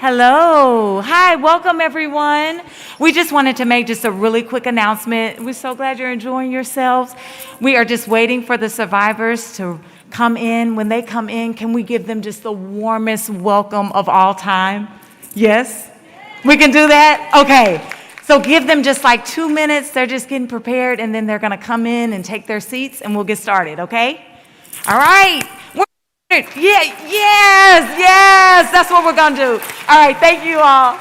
Hello. Hi, welcome everyone. We just wanted to make just a really quick announcement. We're so glad you're enjoying yourselves. We are just waiting for the survivors to come in. When they come in, can we give them just the warmest welcome of all time? Yes? We can do that? Okay. So give them just like 2 minutes. They're just getting prepared, and then they're going to come in and take their seats, and we'll get started, okay? All right. Yeah, yes, that's what we're going to do. All right, thank you all.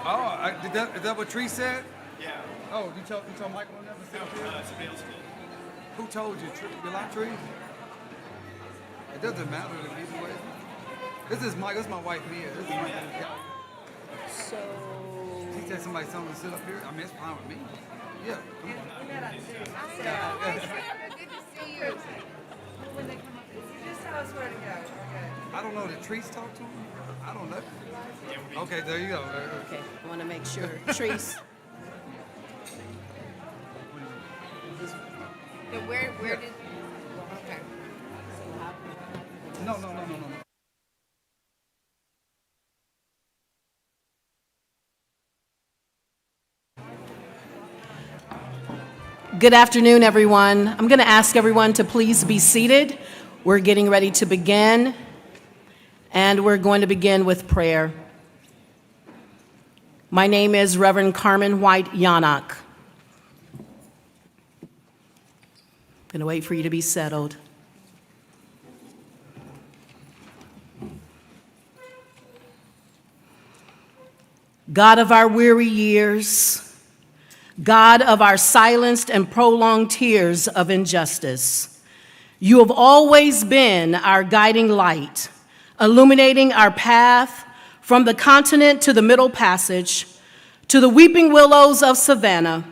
Is that what Tree said? Yeah. Oh, you told Michael on that? Somebody else did. Who told you? You like Tree? It doesn't matter either way. This is my wife Mia. This is my So she said somebody told me to sit up here. I mean, it's fine with me. Yeah. Come on. Good to see you. When they come up, just tell us where to go. Okay. I don't know. Did Trees talk to him? I don't know. Okay, there you go. okay, I want to make sure. Trees. Where did? Okay. No. Good afternoon, everyone. I'm going to ask everyone to please be seated. We're getting ready to begin, and we're going to begin with prayer. My name is Reverend Carmen White Yannock. I'm going to wait for you to be settled. God of our weary years, God of our silenced and prolonged tears of injustice, you have always been our guiding light, illuminating our path from the continent to the Middle Passage, to the weeping willows of Savannah,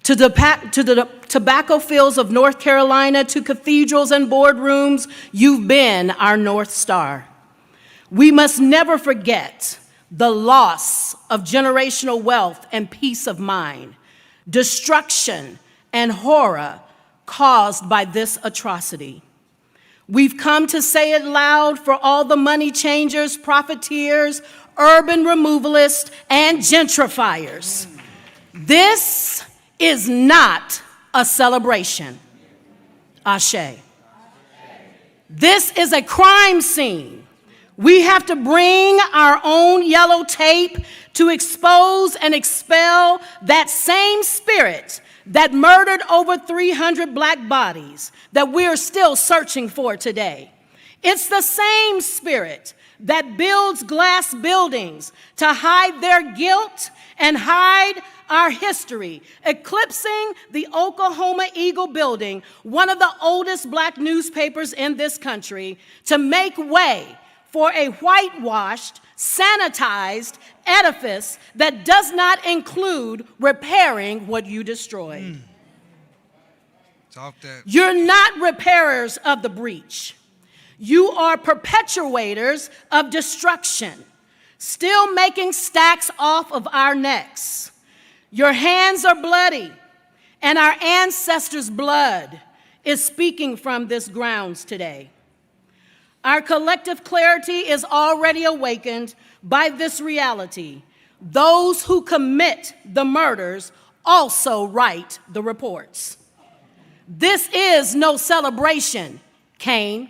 to the tobacco fields of North Carolina, to cathedrals and boardrooms. You've been our North Star. We must never forget the loss of generational wealth and peace of mind, destruction and horror caused by this atrocity. We've come to say it loud for all the money changers, profiteers, urban removalists, and gentrifiers. This is not a celebration. Ashe. This is a crime scene. We have to bring our own yellow tape to expose and expel that same spirit that murdered over 300 black bodies that we are still searching for today. It's the same spirit that builds glass buildings to hide their guilt and hide our history, eclipsing the Oklahoma Eagle building, one of the oldest black newspapers in this country, to make way for a whitewashed, sanitized edifice that does not include repairing what you destroyed. Talk that. You're not repairers of the breach. You are perpetuators of destruction, still making stacks off of our necks. Your hands are bloody, and our ancestors' blood is speaking from this grounds today. Our collective clarity is already awakened by this reality. Those who commit the murders also write the reports. This is no celebration, Cain.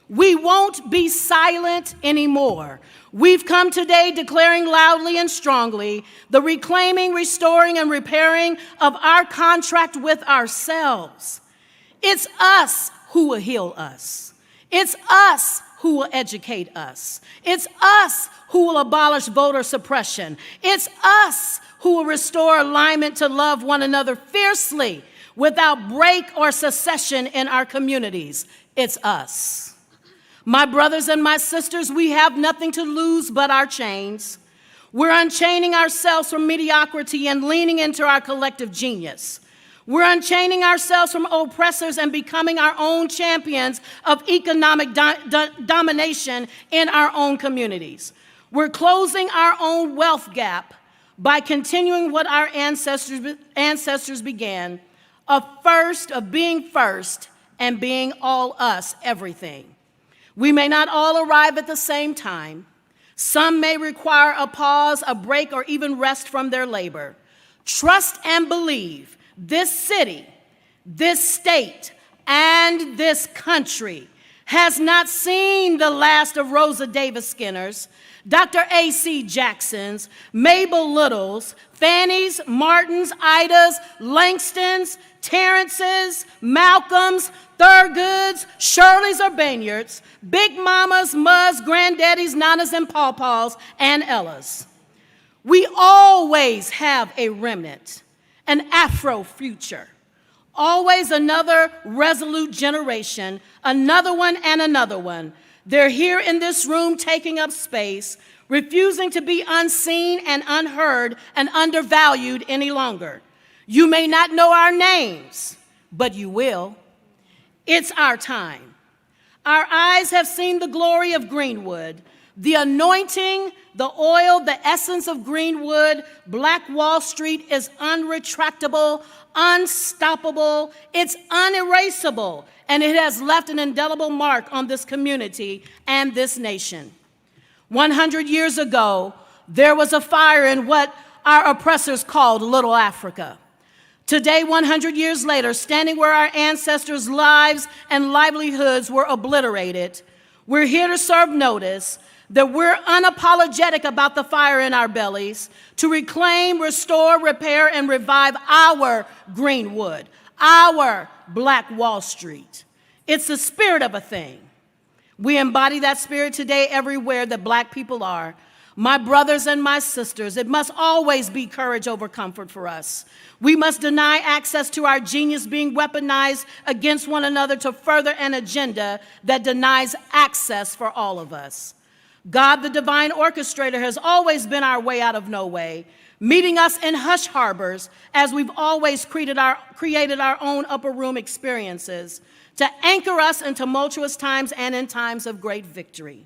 We won't be silent anymore. We've come today declaring loudly and strongly the reclaiming, restoring, and repairing of our contract with ourselves. It's us who will heal us. It's us who will educate us. It's us who will abolish voter suppression. It's us who will restore alignment to love one another fiercely without break or secession in our communities. It's us. My brothers and my sisters, we have nothing to lose but our chains. We're unchaining ourselves from mediocrity and leaning into our collective genius. We're unchaining ourselves from oppressors and becoming our own champions of economic domination in our own communities. We're closing our own wealth gap by continuing what our ancestors began, of being first and being all us, everything. We may not all arrive at the same time. Some may require a pause, a break, or even rest from their labor. Trust and believe this city, this state, and this country has not seen the last of Rosa Davis Skinners, Dr. A.C. Jacksons, Mabel Littles, Fannies, Martins, Idas, Langstons, Terrences, Malcolms, Thurgoods, Shirleys or Banyards, Big Mamas, Muzz, Granddaddies, Nanas, and Pawpaws, and Ellas. We always have a remnant, an Afro future. Always another resolute generation, another one and another one. They're here in this room taking up space, refusing to be unseen and unheard and undervalued any longer. You may not know our names, but you will. It's our time. Our eyes have seen the glory of Greenwood, the anointing, the oil, the essence of Greenwood. Black Wall Street is unretractable, unstoppable, it's unerasable, and it has left an indelible mark on this community and this nation. 100 years ago, there was a fire in what our oppressors called Little Africa. Today, 100 years later, standing where our ancestors' lives and livelihoods were obliterated, we're here to serve notice that we're unapologetic about the fire in our bellies to reclaim, restore, repair, and revive our Greenwood, our Black Wall Street. It's the spirit of a thing. We embody that spirit today everywhere that Black people are. My brothers and my sisters, it must always be courage over comfort for us. We must deny access to our genius being weaponized against one another to further an agenda that denies access for all of us. God, the divine orchestrator, has always been our way out of no way, meeting us in hush harbors as we've always created our own upper room experiences to anchor us in tumultuous times and in times of great victory.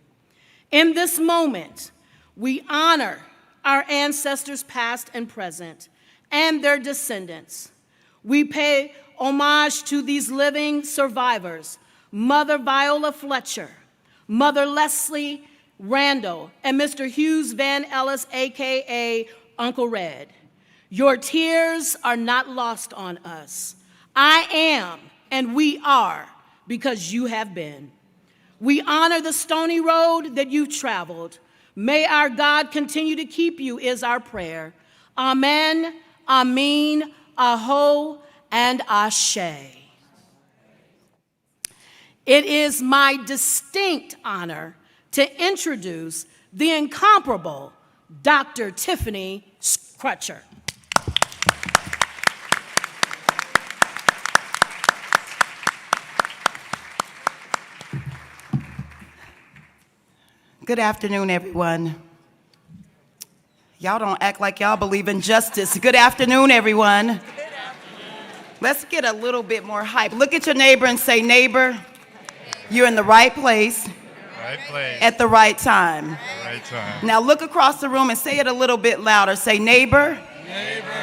In this moment, we honor our ancestors past and present and their descendants. We pay homage to these living survivors, Mother Viola Fletcher, Mother Leslie Randall, and Mr. Hughes Van Ellis, AKA Uncle Red. Your tears are not lost on us. I am, and we are, because you have been. We honor the stony road that you've traveled. May our God continue to keep you is our prayer. Amen, Amin, Aho, and Ashe. It is my distinct honor to introduce the incomparable Dr. Tiffany Crutcher. Good afternoon, everyone. Y'all don't act like y'all believe in justice. Good afternoon, everyone. Good afternoon. Let's get a little bit more hype. Look at your neighbor and say, neighbor, you're in the right place. Right place. At the right time. Right time. Now look across the room and say it a little bit louder. Say, neighbor,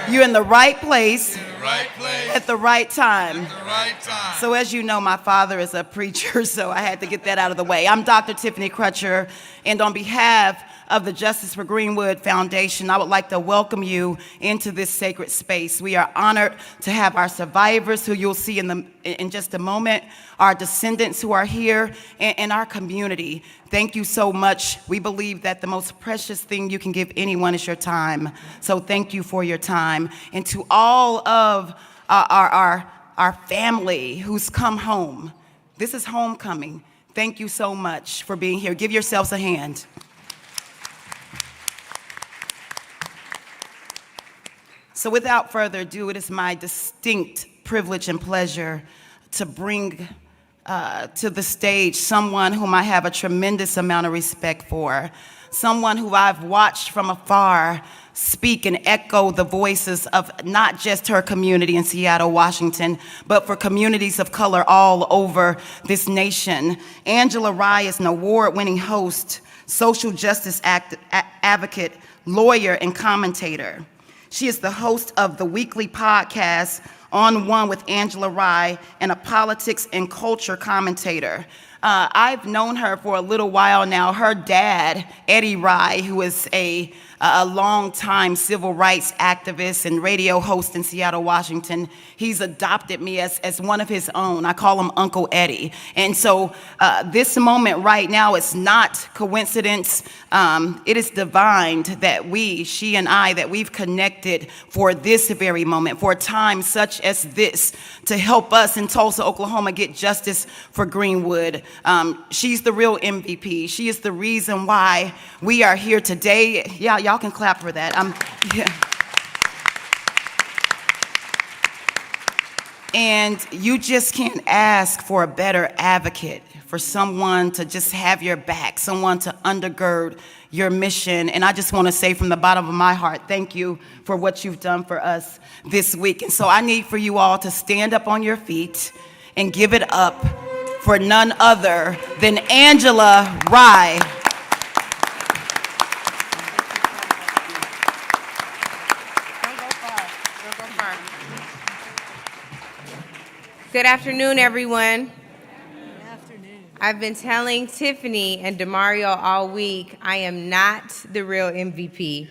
you're in the right place. Right place. At the right time. At the right time. So as you know, my father is a preacher, so I had to get that out of the way. I'm Dr. Tiffany Crutcher, and on behalf of the Justice for Greenwood Foundation, I would like to welcome you into this sacred space. We are honored to have our survivors, who you'll see in just a moment, our descendants who are here, and our community. Thank you so much. We believe that the most precious thing you can give anyone is your time. So thank you for your time. And to all of our family who's come home, this is homecoming. Thank you so much for being here. Give yourselves a hand. So without further ado, it is my distinct privilege and pleasure to bring to the stage someone whom I have a tremendous amount of respect for, someone who I've watched from afar speak and echo the voices of not just her community in Seattle, Washington, but for communities of color all over this nation. Angela Rye is an award-winning host, social justice advocate, lawyer, and commentator. She is the host of the weekly podcast, On One with Angela Rye, and a politics and culture commentator. I've known her for a little while now. Her dad, Eddie Rye, who is a longtime civil rights activist and radio host in Seattle, Washington, he's adopted me as one of his own. I call him Uncle Eddie. And so this moment right now is not coincidence. It is divine that she and I, that we've connected for this very moment, for a time such as this, to help us in Tulsa, Oklahoma get justice for Greenwood. She's the real MVP. She is the reason why we are here today. Y'all Y'all can clap for that. Yeah. And you just can't ask for a better advocate, for someone to just have your back, someone to undergird your mission. And I just want to say from the bottom of my heart, thank you for what you've done for us this week. And so I need for you all to stand up on your feet and give it up for none other than Angela Rye. Good afternoon, everyone. I've been telling Tiffany and Demario all week, I am not the real MVP.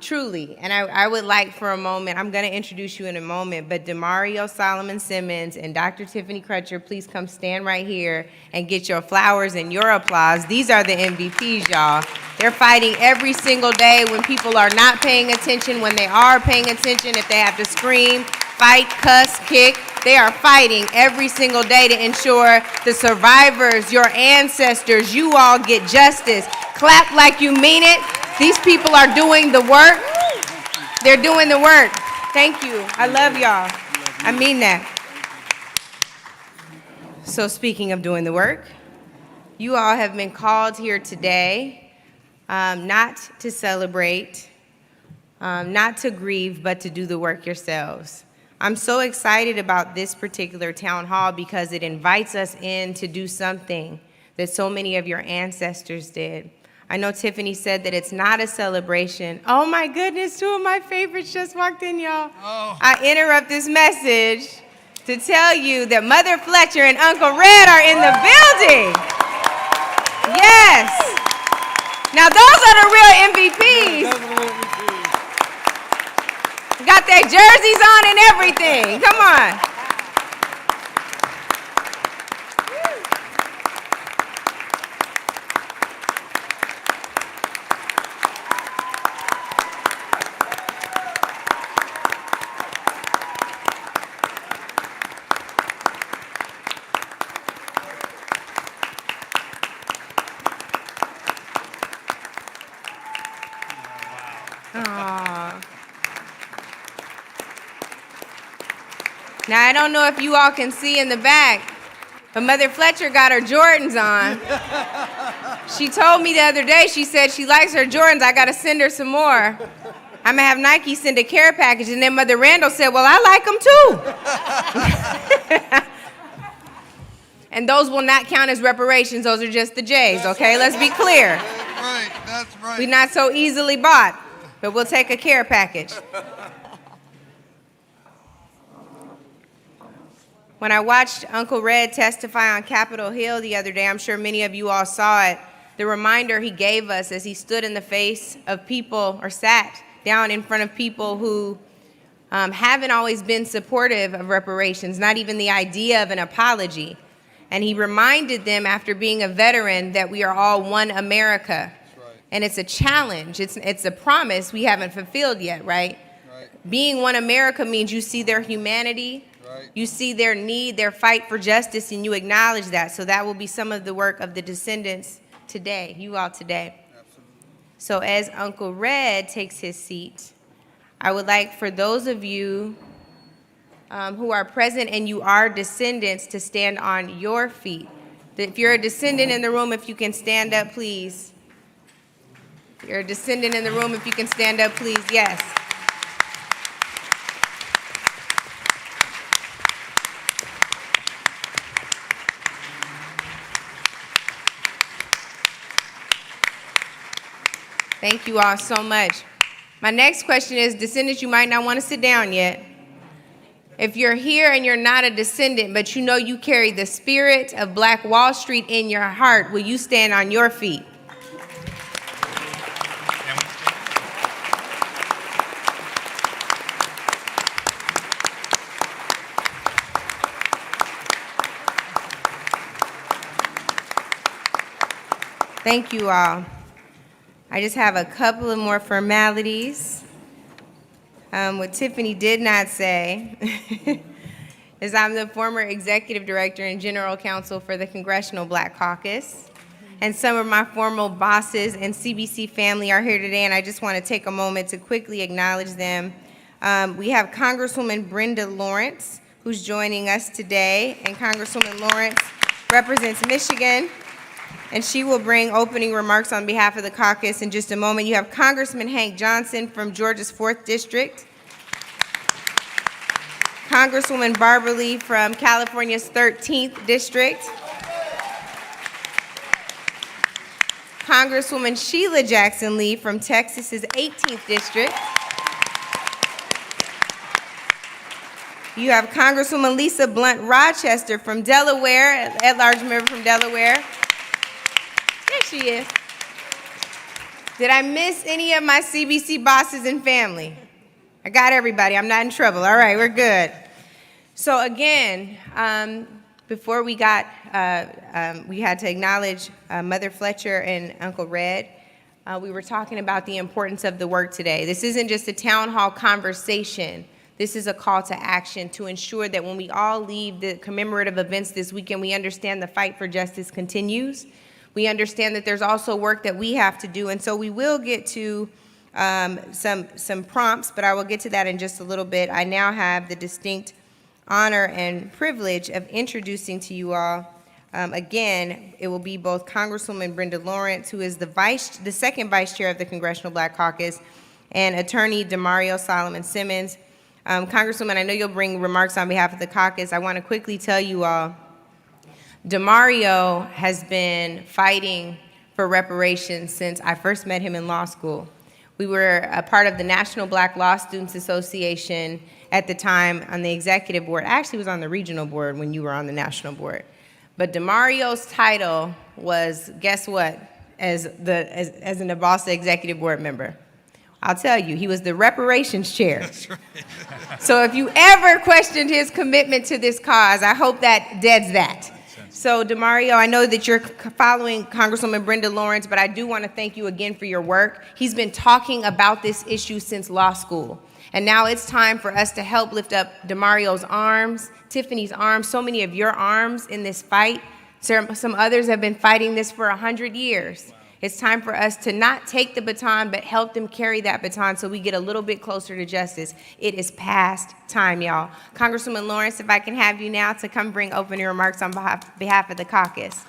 Truly. And I would like for a moment, I'm going to introduce you in a moment, but Demario Solomon-Simmons and Dr. Tiffany Crutcher, please come stand right here and get your flowers and your applause. These are the MVPs, y'all. They're fighting every single day when people are not paying attention, when they are paying attention, if they have to scream, fight, cuss, kick. They are fighting every single day to ensure the survivors, your ancestors, you all get justice. Clap like you mean it. These people are doing the work. They're doing the work. Thank you. I love y'all. I mean that. So speaking of doing the work, you all have been called here today not to celebrate, not to grieve, but to do the work yourselves. I'm so excited about this particular town hall because it invites us in to do something that so many of your ancestors did. I know Tiffany said that it's not a celebration. Oh my goodness, two of my favorites just walked in, y'all. Oh. I interrupt this message to tell you that Mother Fletcher and Uncle Red are in the building. Yes. Now those are the real MVPs. Got their jerseys on and everything. Come on. Now, I don't know if you all can see in the back, but Mother Fletcher got her Jordans on. She told me the other day, she said she likes her Jordans. I got to send her some more. I'm going to have Nike send a care package. And then Mother Randall said, well, I like them too. And those will not count as reparations. Those are just the J's, okay? Let's be clear. That's right. We're not so easily bought, but we'll take a care package. When I watched Uncle Red testify on Capitol Hill the other day, I'm sure many of you all saw it, the reminder he gave us as he stood in the face of people, or sat down in front of people who haven't always been supportive of reparations, not even the idea of an apology. And he reminded them, after being a veteran, that we are all one America. Right. And it's a challenge. It's a promise we haven't fulfilled yet, right? Being one America means you see their humanity, you see their need, their fight for justice, and you acknowledge that. So that will be some of the work of the Descendants today, you all today. Absolutely. So as Uncle Red takes his seat, I would like for those of you who are present and you are Descendants to stand on your feet. If you're a Descendant in the room, if you can stand up, please. If you're a Descendant in the room, if you can stand up, please. Yes. Thank you all so much. My next question is, Descendants, you might not want to sit down yet. If you're here and you're not a Descendant, but you know you carry the spirit of Black Wall Street in your heart, will you stand on your feet? Thank you all. I just have a couple of more formalities. What Tiffany did not say is I'm the former executive director and general counsel for the Congressional Black Caucus. and some of my former bosses and CBC family are here today, and I just want to take a moment to quickly acknowledge them. We have Congresswoman Brenda Lawrence, who's joining us today, and Congresswoman Lawrence represents Michigan, and she will bring opening remarks on behalf of the caucus in just a moment. You have Congressman Hank Johnson from Georgia's 4th District, Congresswoman Barbara Lee from California's 13th District, Congresswoman Sheila Jackson Lee from Texas's 18th District. You have Congresswoman Lisa Blunt Rochester from Delaware, at-large member from Delaware. There she is. Did I miss any of my CBC bosses and family? I got everybody. I'm not in trouble. All right, we're good. So again, before we got, we had to acknowledge Mother Fletcher and Uncle Red. We were talking about the importance of the work today. This isn't just a town hall conversation. This is a call to action to ensure that when we all leave the commemorative events this weekend, we understand the fight for justice continues. We understand that there's also work that we have to do, and so we will get to some prompts, but I will get to that in just a little bit. I now have the distinct honor and privilege of introducing to you all, again, it will be both Congresswoman Brenda Lawrence, who is the second vice chair of the Congressional Black Caucus, and Attorney Demario Solomon-Simmons. Congresswoman, I know you'll bring remarks on behalf of the caucus. I want to quickly tell you all, Demario has been fighting for reparations since I first met him in law school. We were a part of the National Black Law Students Association at the time on the executive board. I actually was on the regional board when you were on the national board. But Demario's title was, guess what, as an Avasta executive board member? I'll tell you, he was the reparations chair. That's right. So if you ever questioned his commitment to this cause, I hope that deads that. So Demario, I know that you're following Congresswoman Brenda Lawrence, but I do want to thank you again for your work. He's been talking about this issue since law school. And now it's time for us to help lift up Demario's arms, Tiffany's arms, so many of your arms in this fight. Some others have been fighting this for 100 years. It's time for us to not take the baton, but help them carry that baton so we get a little bit closer to justice. It is past time, y'all. Congresswoman Lawrence, if I can have you now to come bring opening remarks on behalf of the caucus.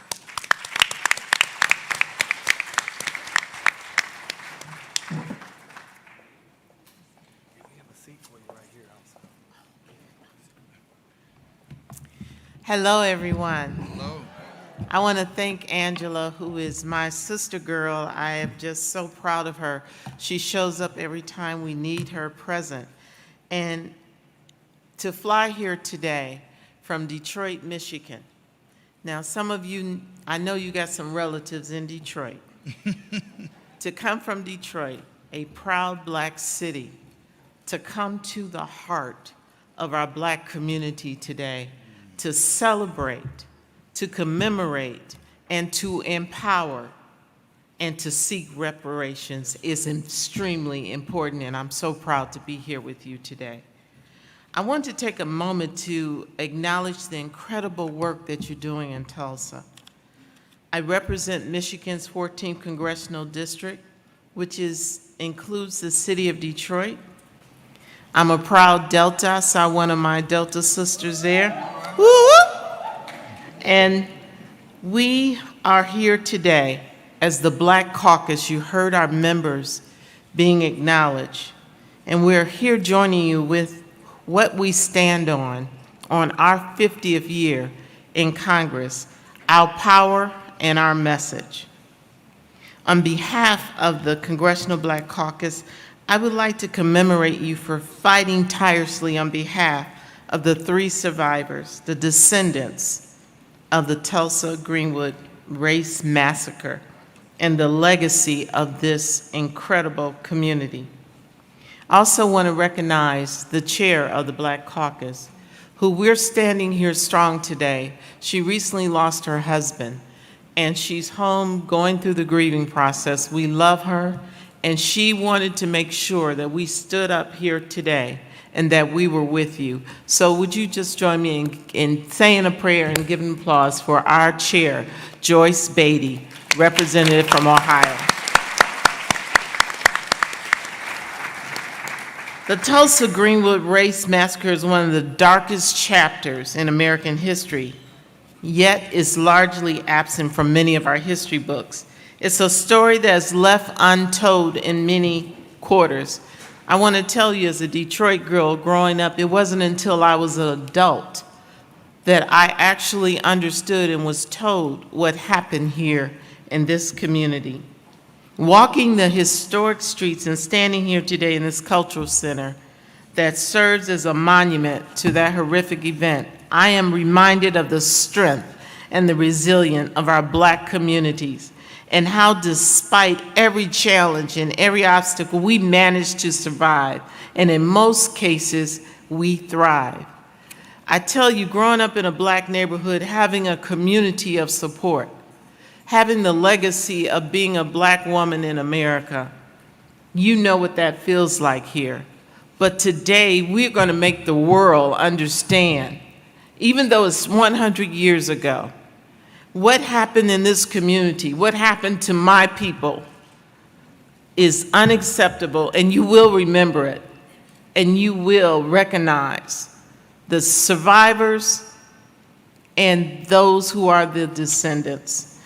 Hello, everyone. Hello. I want to thank Angela, who is my sister girl. I am just so proud of her. She shows up every time we need her present. And to fly here today from Detroit, Michigan. Now, some of you, I know you got some relatives in Detroit. To come from Detroit, a proud black city, to come to the heart of our black community today, to celebrate, to commemorate, and to empower, and to seek reparations is extremely important, and I'm so proud to be here with you today. I want to take a moment to acknowledge the incredible work that you're doing in Tulsa. I represent Michigan's 14th Congressional District, which includes the city of Detroit. I'm a proud Delta. I saw one of my Delta sisters there. Woo! And we are here today as the Black Caucus. You heard our members being acknowledged. And we're here joining you with what we stand on our 50th year in Congress, our power and our message. On behalf of the Congressional Black Caucus, I would like to commemorate you for fighting tirelessly on behalf of the 3 survivors, the descendants of the Tulsa Greenwood race massacre, and the legacy of this incredible community. I also want to recognize the chair of the Black Caucus, who we're standing here strong today. She recently lost her husband, and she's home going through the grieving process. We love her, and she wanted to make sure that we stood up here today and that we were with you. So would you just join me in saying a prayer and giving applause for our chair, Joyce Beatty, representative from Ohio. The Tulsa Greenwood Race Massacre is one of the darkest chapters in American history, yet is largely absent from many of our history books. It's a story that's left untold in many quarters. I want to tell you, as a Detroit girl growing up, it wasn't until I was an adult that I actually understood and was told what happened here in this community. Walking the historic streets and standing here today in this cultural center that serves as a monument to that horrific event, I am reminded of the strength and the resilience of our Black communities and how, despite every challenge and every obstacle, we managed to survive, and in most cases, we thrive. I tell you, growing up in a Black neighborhood, having a community of support, having the legacy of being a Black woman in America, you know what that feels like here. But today, we're going to make the world understand, even though it's 100 years ago, what happened in this community, what happened to my people is unacceptable, and you will remember it, and you will recognize the survivors and those who are the descendants.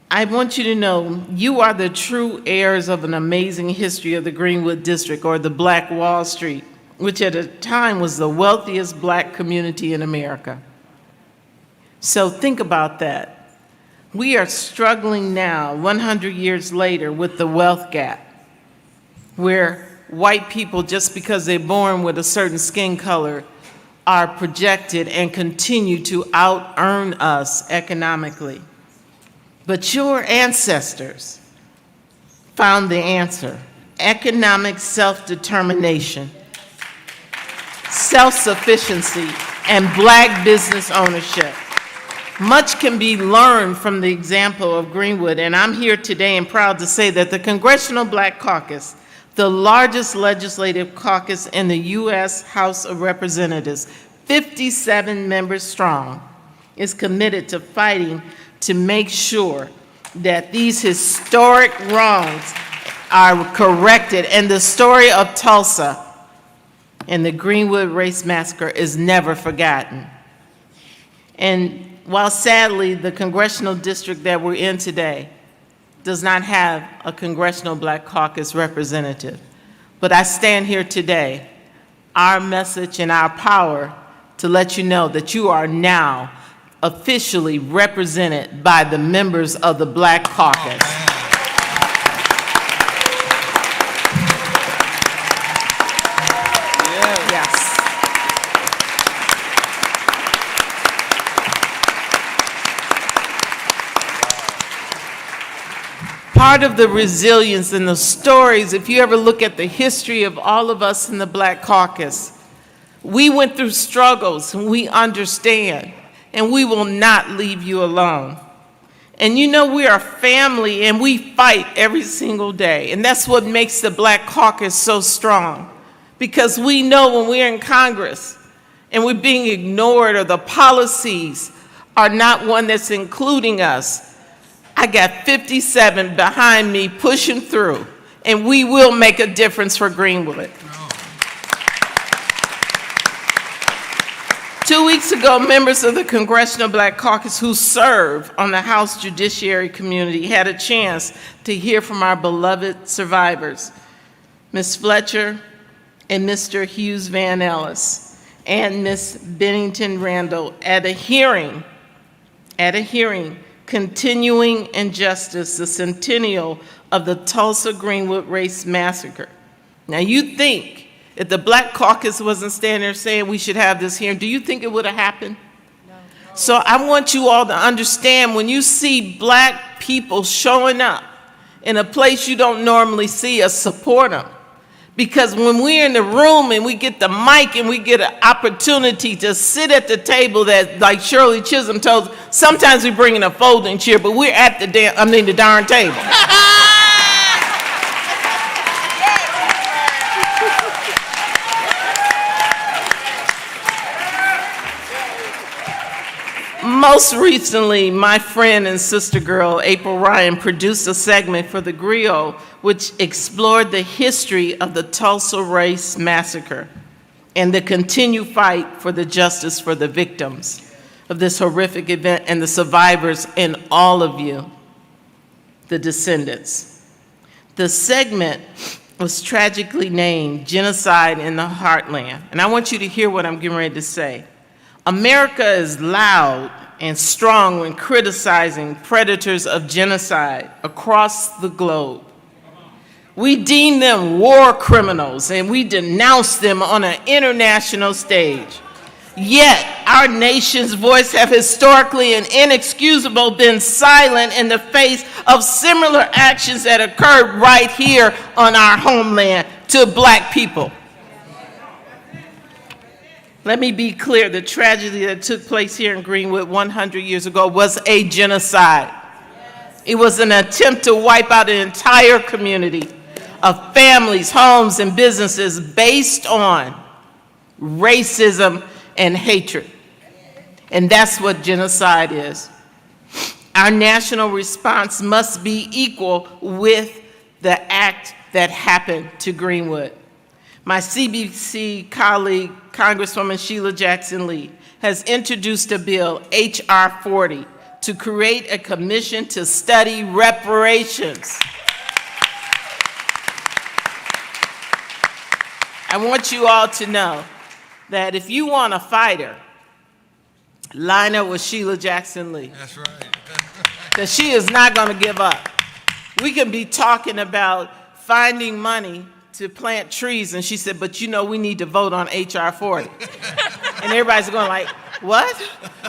I want you to know you are the true heirs of an amazing history of the Greenwood District, or the Black Wall Street, which at a time was the wealthiest Black community in America. So think about that. We are struggling now, 100 years later, with the wealth gap, where white people, just because they're born with a certain skin color, are projected and continue to out-earn us economically. But your ancestors found the answer: economic self-determination, self-sufficiency, and Black business ownership. Much can be learned from the example of Greenwood, and I'm here today and proud to say that the Congressional Black Caucus, the largest legislative caucus in the U.S. House of Representatives, 57 members strong, is committed to fighting to make sure that these historic wrongs are corrected, and the story of Tulsa and the Greenwood Race Massacre is never forgotten. And while sadly the congressional district that we're in today does not have a Congressional Black Caucus representative, but I stand here today, our message and our power, to let you know that you are now officially represented by the members of the Black Caucus. Yes. Part of the resilience in the stories, if you ever look at the history of all of us in the Black Caucus, we went through struggles, and we understand, and we will not leave you alone. And you know, we are family, and we fight every single day, and that's what makes the Black Caucus so strong, because we know when we're in Congress and we're being ignored, or the policies are not one that's including us, I got 57 behind me pushing through, and we will make a difference for Greenwood. 2 weeks ago, members of the Congressional Black Caucus who serve on the House Judiciary Committee had a chance to hear from our beloved survivors, Ms. Fletcher and Mr. Hughes Van Ellis, and Ms. Bennington Randall at a hearing, Continuing Injustice, the Centennial of the Tulsa Greenwood Race Massacre. Now you think, if the Black Caucus wasn't standing there saying we should have this hearing, do you think it would have happened? No. So I want you all to understand, when you see Black people showing up in a place you don't normally see us, support them. Because when we're in the room and we get the mic and we get an opportunity to sit at the table that, like Shirley Chisholm told us, sometimes we bring in a folding chair, but we're at the darn table. Most recently, my friend and sister girl, April Ryan, produced a segment for the Griot, which explored the history of the Tulsa Race Massacre and the continued fight for the justice for the victims of this horrific event and the survivors and all of you, the descendants. The segment was tragically named Genocide in the Heartland. And I want you to hear what I'm getting ready to say. America is loud and strong when criticizing predators of genocide across the globe. We deem them war criminals and we denounce them on an international stage. Yet, our nation's voice have historically and inexcusable been silent in the face of similar actions that occurred right here on our homeland to Black people. Let me be clear, the tragedy that took place here in Greenwood 100 years ago was a genocide. It was an attempt to wipe out an entire community of families, homes, and businesses based on racism and hatred. And that's what genocide is. Our national response must be equal with the act that happened to Greenwood. My CBC colleague, Congresswoman Sheila Jackson Lee, has introduced a bill, H.R. 40, to create a commission to study reparations. I want you all to know that if you want a fighter, line up with Sheila Jackson Lee. That's right. Because she is not going to give up. We can be talking about finding money to plant trees, and she said, but you know we need to vote on H.R. 40. And everybody's going like, what?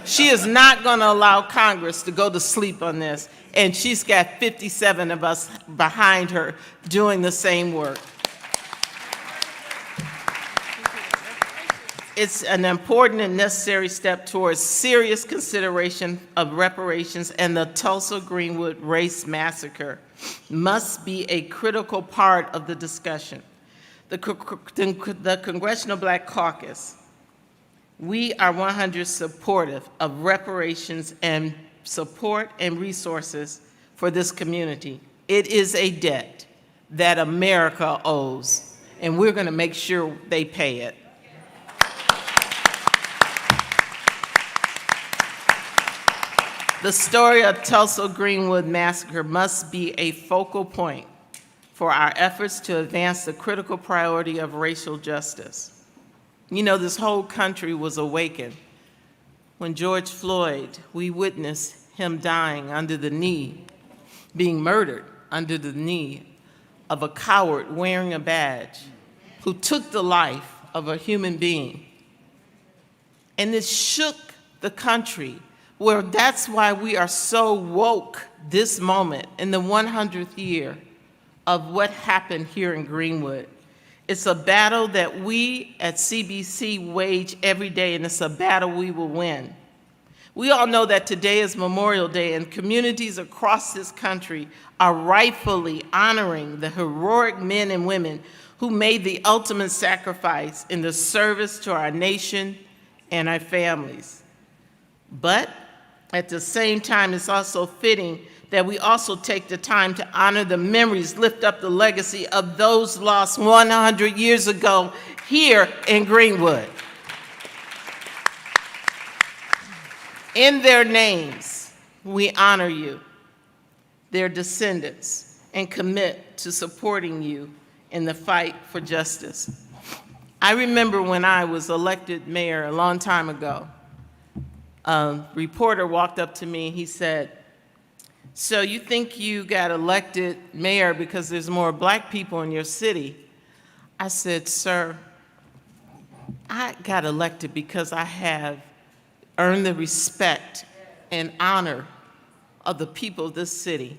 She is not going to allow Congress to go to sleep on this, and she's got 57 of us behind her doing the same work. It's an important and necessary step towards serious consideration of reparations, and the Tulsa Greenwood Race Massacre must be a critical part of the discussion. The Congressional Black Caucus, we are 100% supportive of reparations and support and resources for this community. It is a debt that America owes, and we're going to make sure they pay it. The story of Tulsa Greenwood Massacre must be a focal point for our efforts to advance the critical priority of racial justice. You know, this whole country was awakened when George Floyd, we witnessed him dying under the knee, being murdered under the knee of a coward wearing a badge who took the life of a human being. And it shook the country. Well, that's why we are so woke this moment in the 100th year of what happened here in Greenwood. It's a battle that we at CBC wage every day, and it's a battle we will win. We all know that today is Memorial Day, and communities across this country are rightfully honoring the heroic men and women who made the ultimate sacrifice in the service to our nation and our families. But at the same time, it's also fitting that we also take the time to honor the memories, lift up the legacy of those lost 100 years ago here in Greenwood. In their names, we honor you, their descendants, and commit to supporting you in the fight for justice. I remember when I was elected mayor a long time ago, a reporter walked up to me, he said, so you think you got elected mayor because there's more Black people in your city? I said, sir, I got elected because I have earned the respect and honor of the people of this city.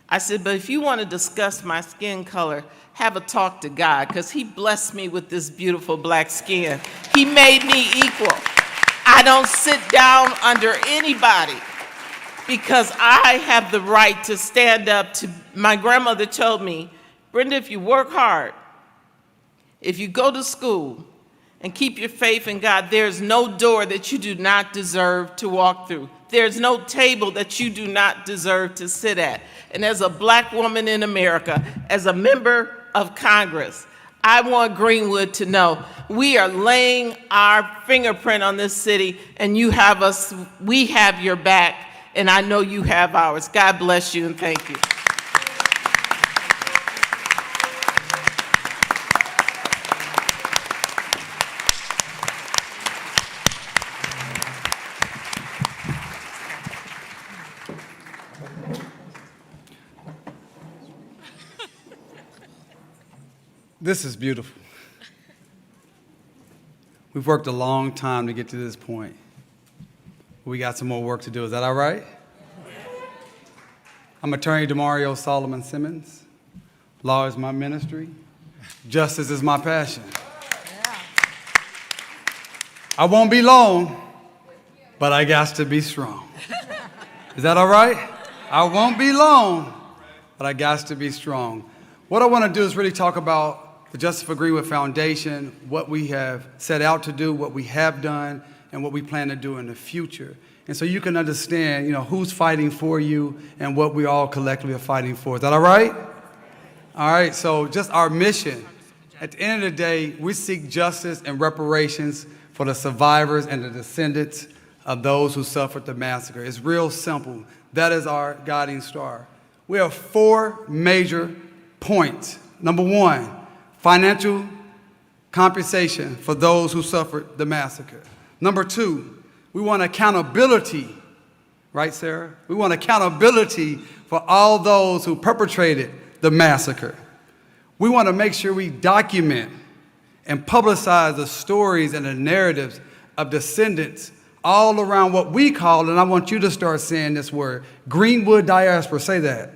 I said, but if you want to discuss my skin color, have a talk to God, because he blessed me with this beautiful black skin. He made me equal. I don't sit down under anybody because I have the right to stand up to, my grandmother told me, Brenda, if you work hard, if you go to school, and keep your faith in God. There's no door that you do not deserve to walk through. There's no table that you do not deserve to sit at. And as a black woman in America, as a member of Congress, I want Greenwood to know we are laying our fingerprint on this city, and you have us, we have your back, and I know you have ours. God bless you, and thank you. This is beautiful. We've worked a long time to get to this point. We got some more work to do. Is that all right? I'm attorney DeMario Solomon-Simmons. Law is my ministry. Justice is my passion. I won't be long, but I got to be strong. Is that all right? I won't be long, but I got to be strong. What I want to do is really talk about the Justice for Greenwood Foundation, what we have set out to do, what we have done, and what we plan to do in the future. And so you can understand, who's fighting for you and what we all collectively are fighting for. Is that all right? All right, so just our mission. At the end of the day, we seek justice and reparations for the survivors and the descendants of those who suffered the massacre. It's real simple. That is our guiding star. We have 4 major points. Number 1, financial compensation for those who suffered the massacre. Number 2, we want accountability, right, Sarah? We want accountability for all those who perpetrated the massacre. We want to make sure we document and publicize the stories and the narratives of descendants all around what we call, and I want you to start saying this word, Greenwood diaspora. Say that.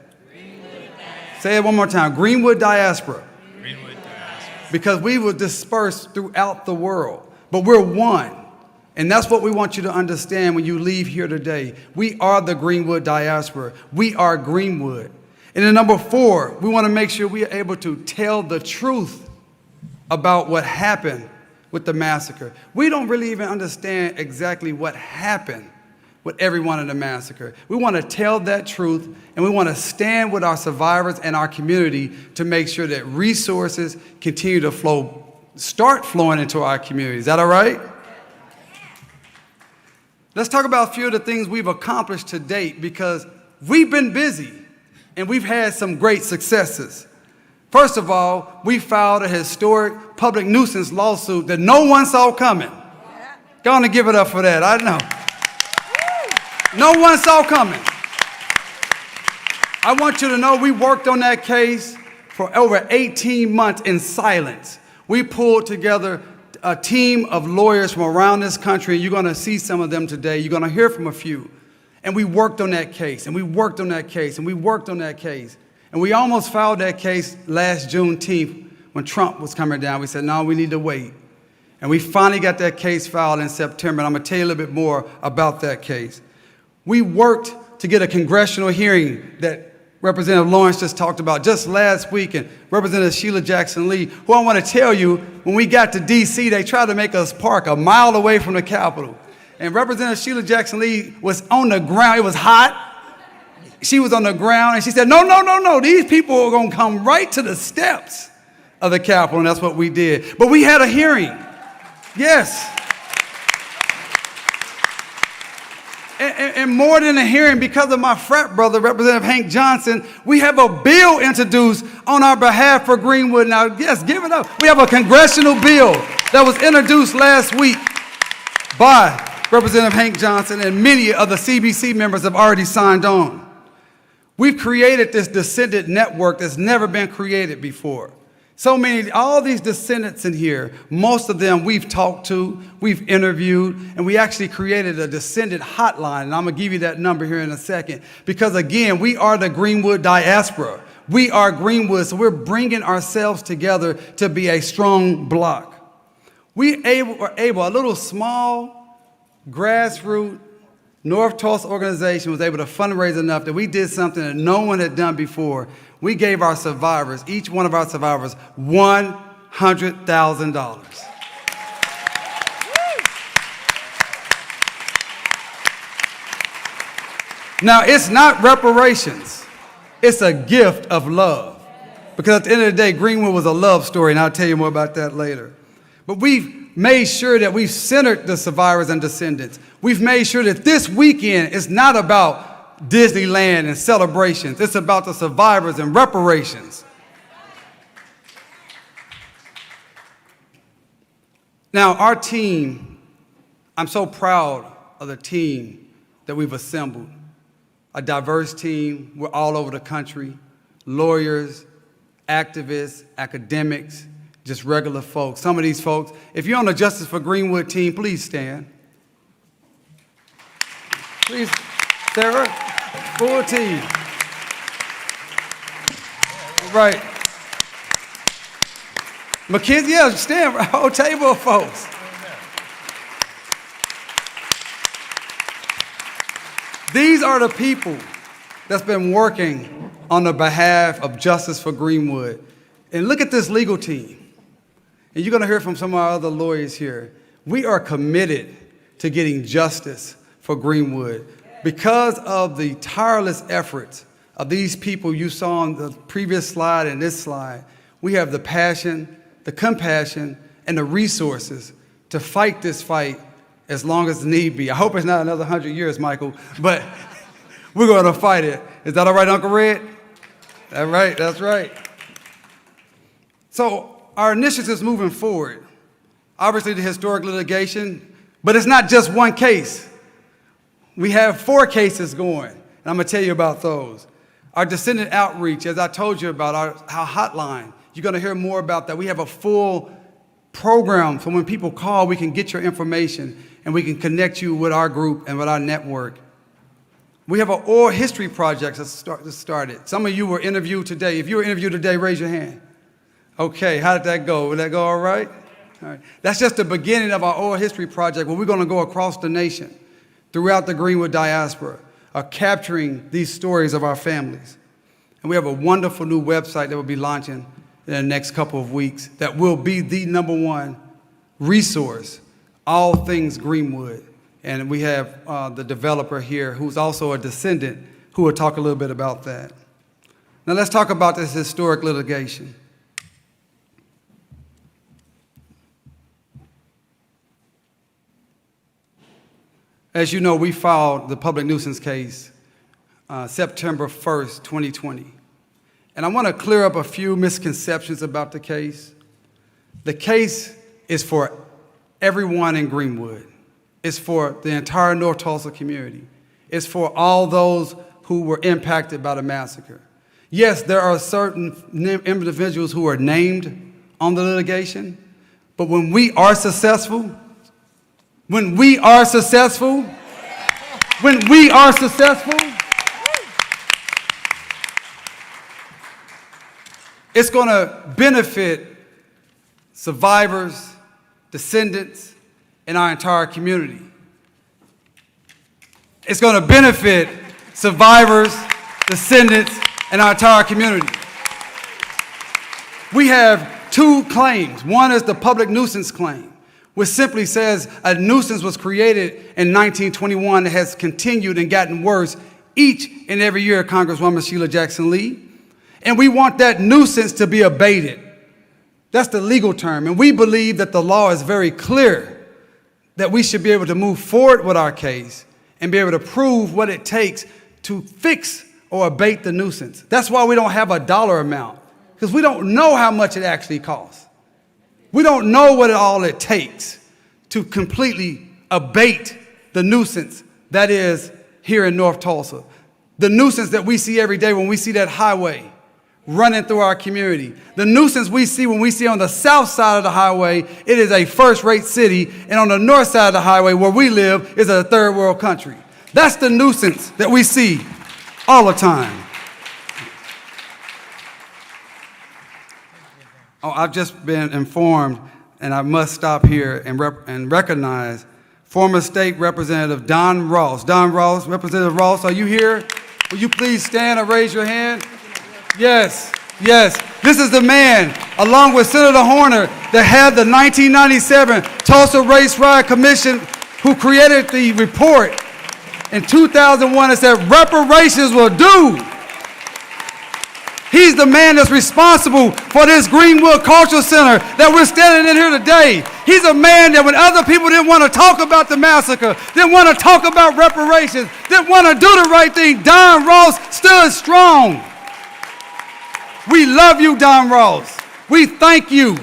Say it one more time. Greenwood diaspora. Greenwood diaspora. Because we were dispersed throughout the world, but we're one. And that's what we want you to understand when you leave here today. We are the Greenwood diaspora. We are Greenwood. And then number 4, we want to make sure we are able to tell the truth about what happened with the massacre. We don't really even understand exactly what happened with everyone in the massacre. We want to tell that truth, and we want to stand with our survivors and our community to make sure that resources continue to start flowing into our community. Is that all right? Let's talk about a few of the things we've accomplished to date, because we've been busy and we've had some great successes. First of all, we filed a historic public nuisance lawsuit that no one saw coming. Go on and give it up for that. I know. No one saw coming. I want you to know we worked on that case for over 18 months in silence. We pulled together a team of lawyers from around this country, and you're going to see some of them today. You're going to hear from a few. And we worked on that case, and we worked on that case, and we worked on that case. And we almost filed that case last Juneteenth when Trump was coming down. We said, no, we need to wait. And we finally got that case filed in September, and I'm going to tell you a little bit more about that case. We worked to get a congressional hearing that Representative Lawrence just talked about just last week, and Representative Sheila Jackson Lee, who I want to tell you, when we got to D.C., they tried to make us park a mile away from the Capitol. And Representative Sheila Jackson Lee was on the ground. It was hot. She was on the ground, and she said, no, no, no, no. These people are going to come right to the steps of the Capitol, and that's what we did. But we had a hearing. Yes. And more than a hearing, because of my frat brother, Representative Hank Johnson, we have a bill introduced on our behalf for Greenwood. Now, yes, give it up. We have a congressional bill that was introduced last week by Representative Hank Johnson, and many of the CBC members have already signed on. We've created this descendant network that's never been created before. So many, all these descendants in here, most of them we've talked to, we've interviewed, and we actually created a descendant hotline, and I'm gonna give you that number here in a second, because again, we are the Greenwood diaspora. We are Greenwood, so we're bringing ourselves together to be a strong block. We were able, a little small, grassroots, North Tulsa organization was able to fundraise enough that we did something that no one had done before. We gave our survivors, each one of our survivors, $100,000. Now, it's not reparations. It's a gift of love. Because at the end of the day, Greenwood was a love story, and I'll tell you more about that later. But we've made sure that we've centered the survivors and descendants. We've made sure that this weekend is not about Disneyland and celebrations. It's about the survivors and reparations. Now, our team, I'm so proud of the team that we've assembled. A diverse team. We're all over the country. Lawyers, activists, academics, just regular folks. Some of these folks, if you're on the Justice for Greenwood team, please stand. Please, Sarah, full team. Right. Mackenzie, yeah, stand, whole table of folks. These are the people that's been working on the behalf of Justice for Greenwood. And look at this legal team. And you're going to hear from some of our other lawyers here. We are committed to getting justice for Greenwood because of the tireless efforts of these people you saw on the previous slide and this slide. We have the passion, the compassion, and the resources to fight this fight as long as need be. I hope it's not another 100 years, Michael, but we're going to fight it. Is that all right, Uncle Red? That's right, that's right. So our initiatives moving forward, obviously the historic litigation, but it's not just one case. We have 4 cases going, and I'm going to tell you about those. Our descendant outreach, as I told you about, our hotline, you're going to hear more about that. We have a full program, so when people call, we can get your information, and we can connect you with our group and with our network. We have an oral history project that started. Some of you were interviewed today. If you were interviewed today, raise your hand. Okay, how did that go? Did that go all right? All right. That's just the beginning of our oral history project where we're going to go across the nation, throughout the Greenwood diaspora, capturing these stories of our families. And we have a wonderful new website that will be launching in the next couple of weeks that will be the #1 resource, all things Greenwood. And we have the developer here who's also a descendant who will talk a little bit about that. Now let's talk about this historic litigation. As you know, we filed the public nuisance case September 1st, 2020. And I want to clear up a few misconceptions about the case. The case is for everyone in Greenwood. It's for the entire North Tulsa community. It's for all those who were impacted by the massacre. Yes, there are certain individuals who are named on the litigation, but when we are successful, it's going to benefit survivors, descendants, and our entire community. It's going to benefit survivors, descendants, and our entire community. We have 2 claims. One is the public nuisance claim, which simply says a nuisance was created in 1921 that has continued and gotten worse each and every year, Congresswoman Sheila Jackson Lee. And we want that nuisance to be abated. That's the legal term. And we believe that the law is very clear that we should be able to move forward with our case and be able to prove what it takes to fix or abate the nuisance. That's why we don't have a dollar amount, because we don't know how much it actually costs. We don't know what all it takes to completely abate the nuisance that is here in North Tulsa. The nuisance that we see every day when we see that highway running through our community. The nuisance we see when we see on the south side of the highway, it is a first-rate city, and on the north side of the highway where we live is a third world country. That's the nuisance that we see all the time. Oh, I've just been informed, and I must stop here and recognize former State Representative Don Ross. Don Ross, Representative Ross, are you here? Will you please stand or raise your hand? Yes, yes. This is the man, along with Senator Horner, that had the 1997 Tulsa Race Riot Commission, who created the report in 2001 and said, reparations will do. He's the man that's responsible for this Greenwood Cultural Center that we're standing in here today. He's a man that when other people didn't want to talk about the massacre, didn't want to talk about reparations, didn't want to do the right thing, Don Ross stood strong. We love you, Don Ross. We thank you.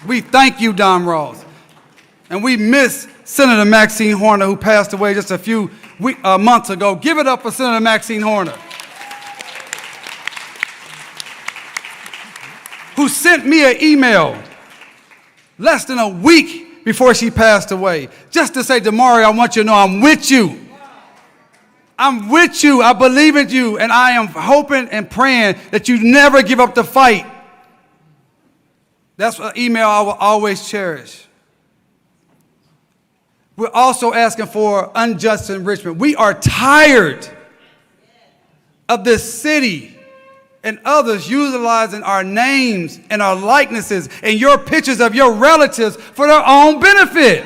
We thank you, Don Ross. And we miss Senator Maxine Horner, who passed away just a few months ago. Give it up for Senator Maxine Horner, who sent me an email less than a week before she passed away, just to say, Damari, I want you to know I'm with you. I'm with you. I believe in you, and I am hoping and praying that you never give up the fight. That's an email I will always cherish. We're also asking for unjust enrichment. We are tired of this city and others utilizing our names and our likenesses and your pictures of your relatives for their own benefit.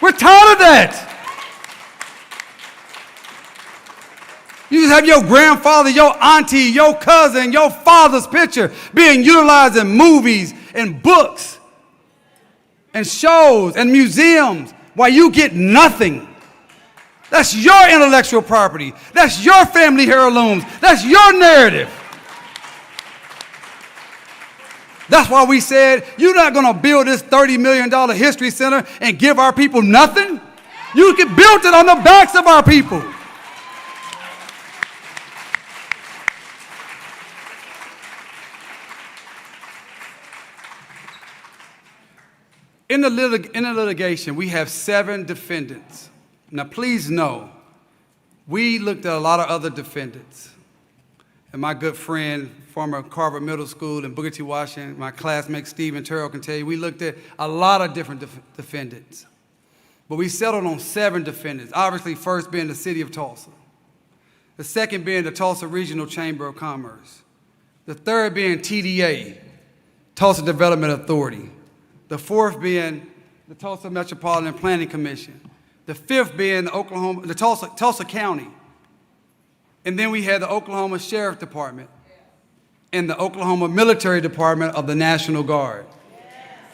We're tired of that. You just have your grandfather, your auntie, your cousin, your father's picture being utilized in movies and books and shows and museums while you get nothing. That's your intellectual property. That's your family heirlooms. That's your narrative. That's why we said, you're not going to build this $30 million history center and give our people nothing. You can build it on the backs of our people. In the litigation, we have 7 defendants. Now, please know, we looked at a lot of other defendants. And my good friend, former Carver Middle School in Booker T. Washington, my classmate Stephen Terrell can tell you, we looked at a lot of different defendants. But we settled on 7 defendants, obviously first being the city of Tulsa. The second being the Tulsa Regional Chamber of Commerce. The third being TDA, Tulsa Development Authority. The fourth being the Tulsa Metropolitan Planning Commission. The fifth being the Tulsa County. And then we had the Oklahoma Sheriff Department and the Oklahoma Military Department of the National Guard.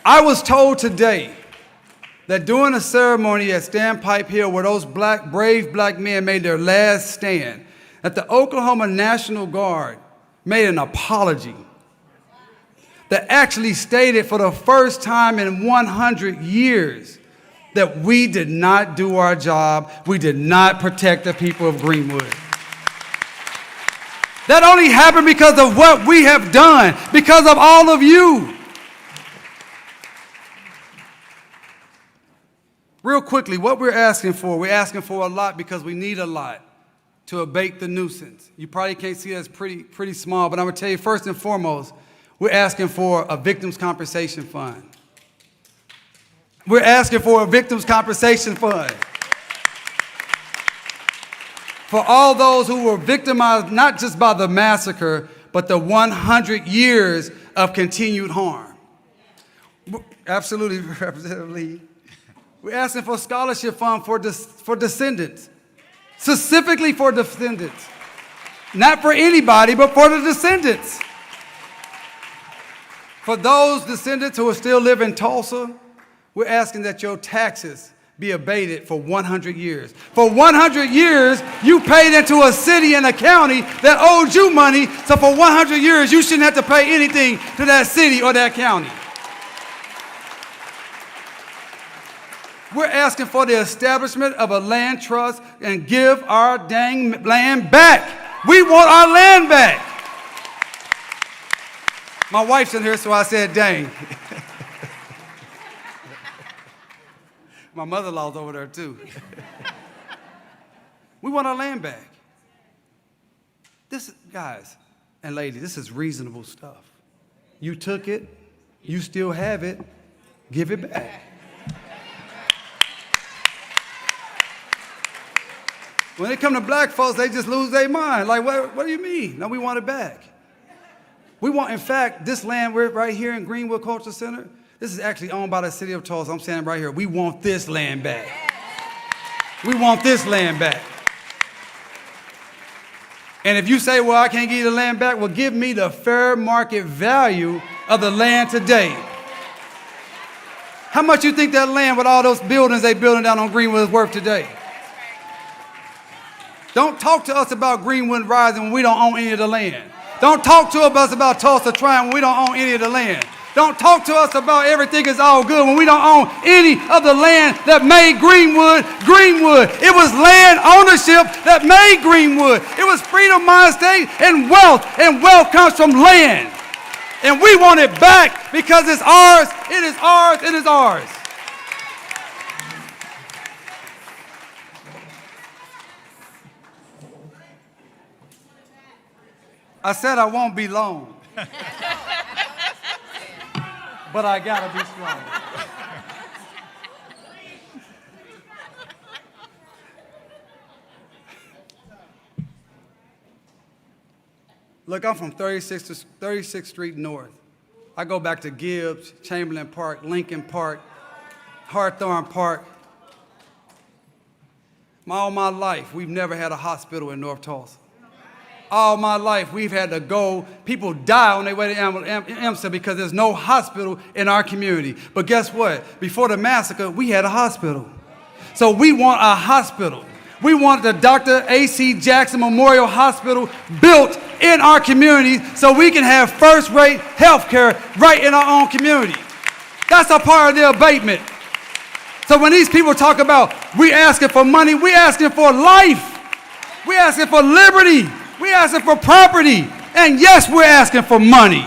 I was told today that during a ceremony at Standpipe Hill where those brave black men made their last stand, that the Oklahoma National Guard made an apology that actually stated for the first time in 100 years that we did not do our job, we did not protect the people of Greenwood. That only happened because of what we have done, because of all of you. Real quickly, what we're asking for a lot because we need a lot to abate the nuisance. You probably can't see that's pretty small, but I'm gonna tell you first and foremost, we're asking for a victims' compensation fund. We're asking for a victims' compensation fund for all those who were victimized, not just by the massacre, but the 100 years of continued harm. Absolutely, Representative Lee. We're asking for a scholarship fund for descendants, specifically for descendants. Not for anybody, but for the descendants. For those descendants who are still living in Tulsa, we're asking that your taxes be abated for 100 years. For 100 years, you paid into a city and a county that owed you money, so for 100 years, you shouldn't have to pay anything to that city or that county. We're asking for the establishment of a land trust and give our dang land back. We want our land back. My wife's in here, so I said, dang. My mother-in-law's over there, too. We want our land back. This, guys and ladies, this is reasonable stuff. You took it. You still have it. Give it back. When they come to black folks, they just lose their mind. Like, what do you mean? No, we want it back. We want, in fact, this land we're right here in Greenwood Cultural Center, This is actually owned by the city of Tulsa. I'm standing right here. We want this land back. We want this land back. And if you say, well, I can't give you the land back, well, give me the fair market value of the land today. How much you think that land with all those buildings they building down on Greenwood is worth today? Don't talk to us about Greenwood Rising when we don't own any of the land. Don't talk to us about Tulsa Triumph when we don't own any of the land. Don't talk to us about everything is all good when we don't own any of the land that made Greenwood Greenwood. It was land ownership that made Greenwood. It was freedom, mind state, and wealth comes from land. And we want it back because it's ours, it is ours, it is ours. I said I won't be long. But I gotta be strong. Look, I'm from 36th Street North. I go back to Gibbs, Chamberlain Park, Lincoln Park, Hawthorne Park. All my life, we've never had a hospital in North Tulsa. All my life, we've had to go, people die on their way to EMSA because there's no hospital in our community. But guess what? Before the massacre, we had a hospital. So we want a hospital. We want the Dr. A.C. Jackson Memorial Hospital built in our community so we can have first-rate health care right in our own community. That's a part of the abatement. So when these people talk about we asking for money, we asking for life. We asking for liberty. We asking for property. And yes, we're asking for money.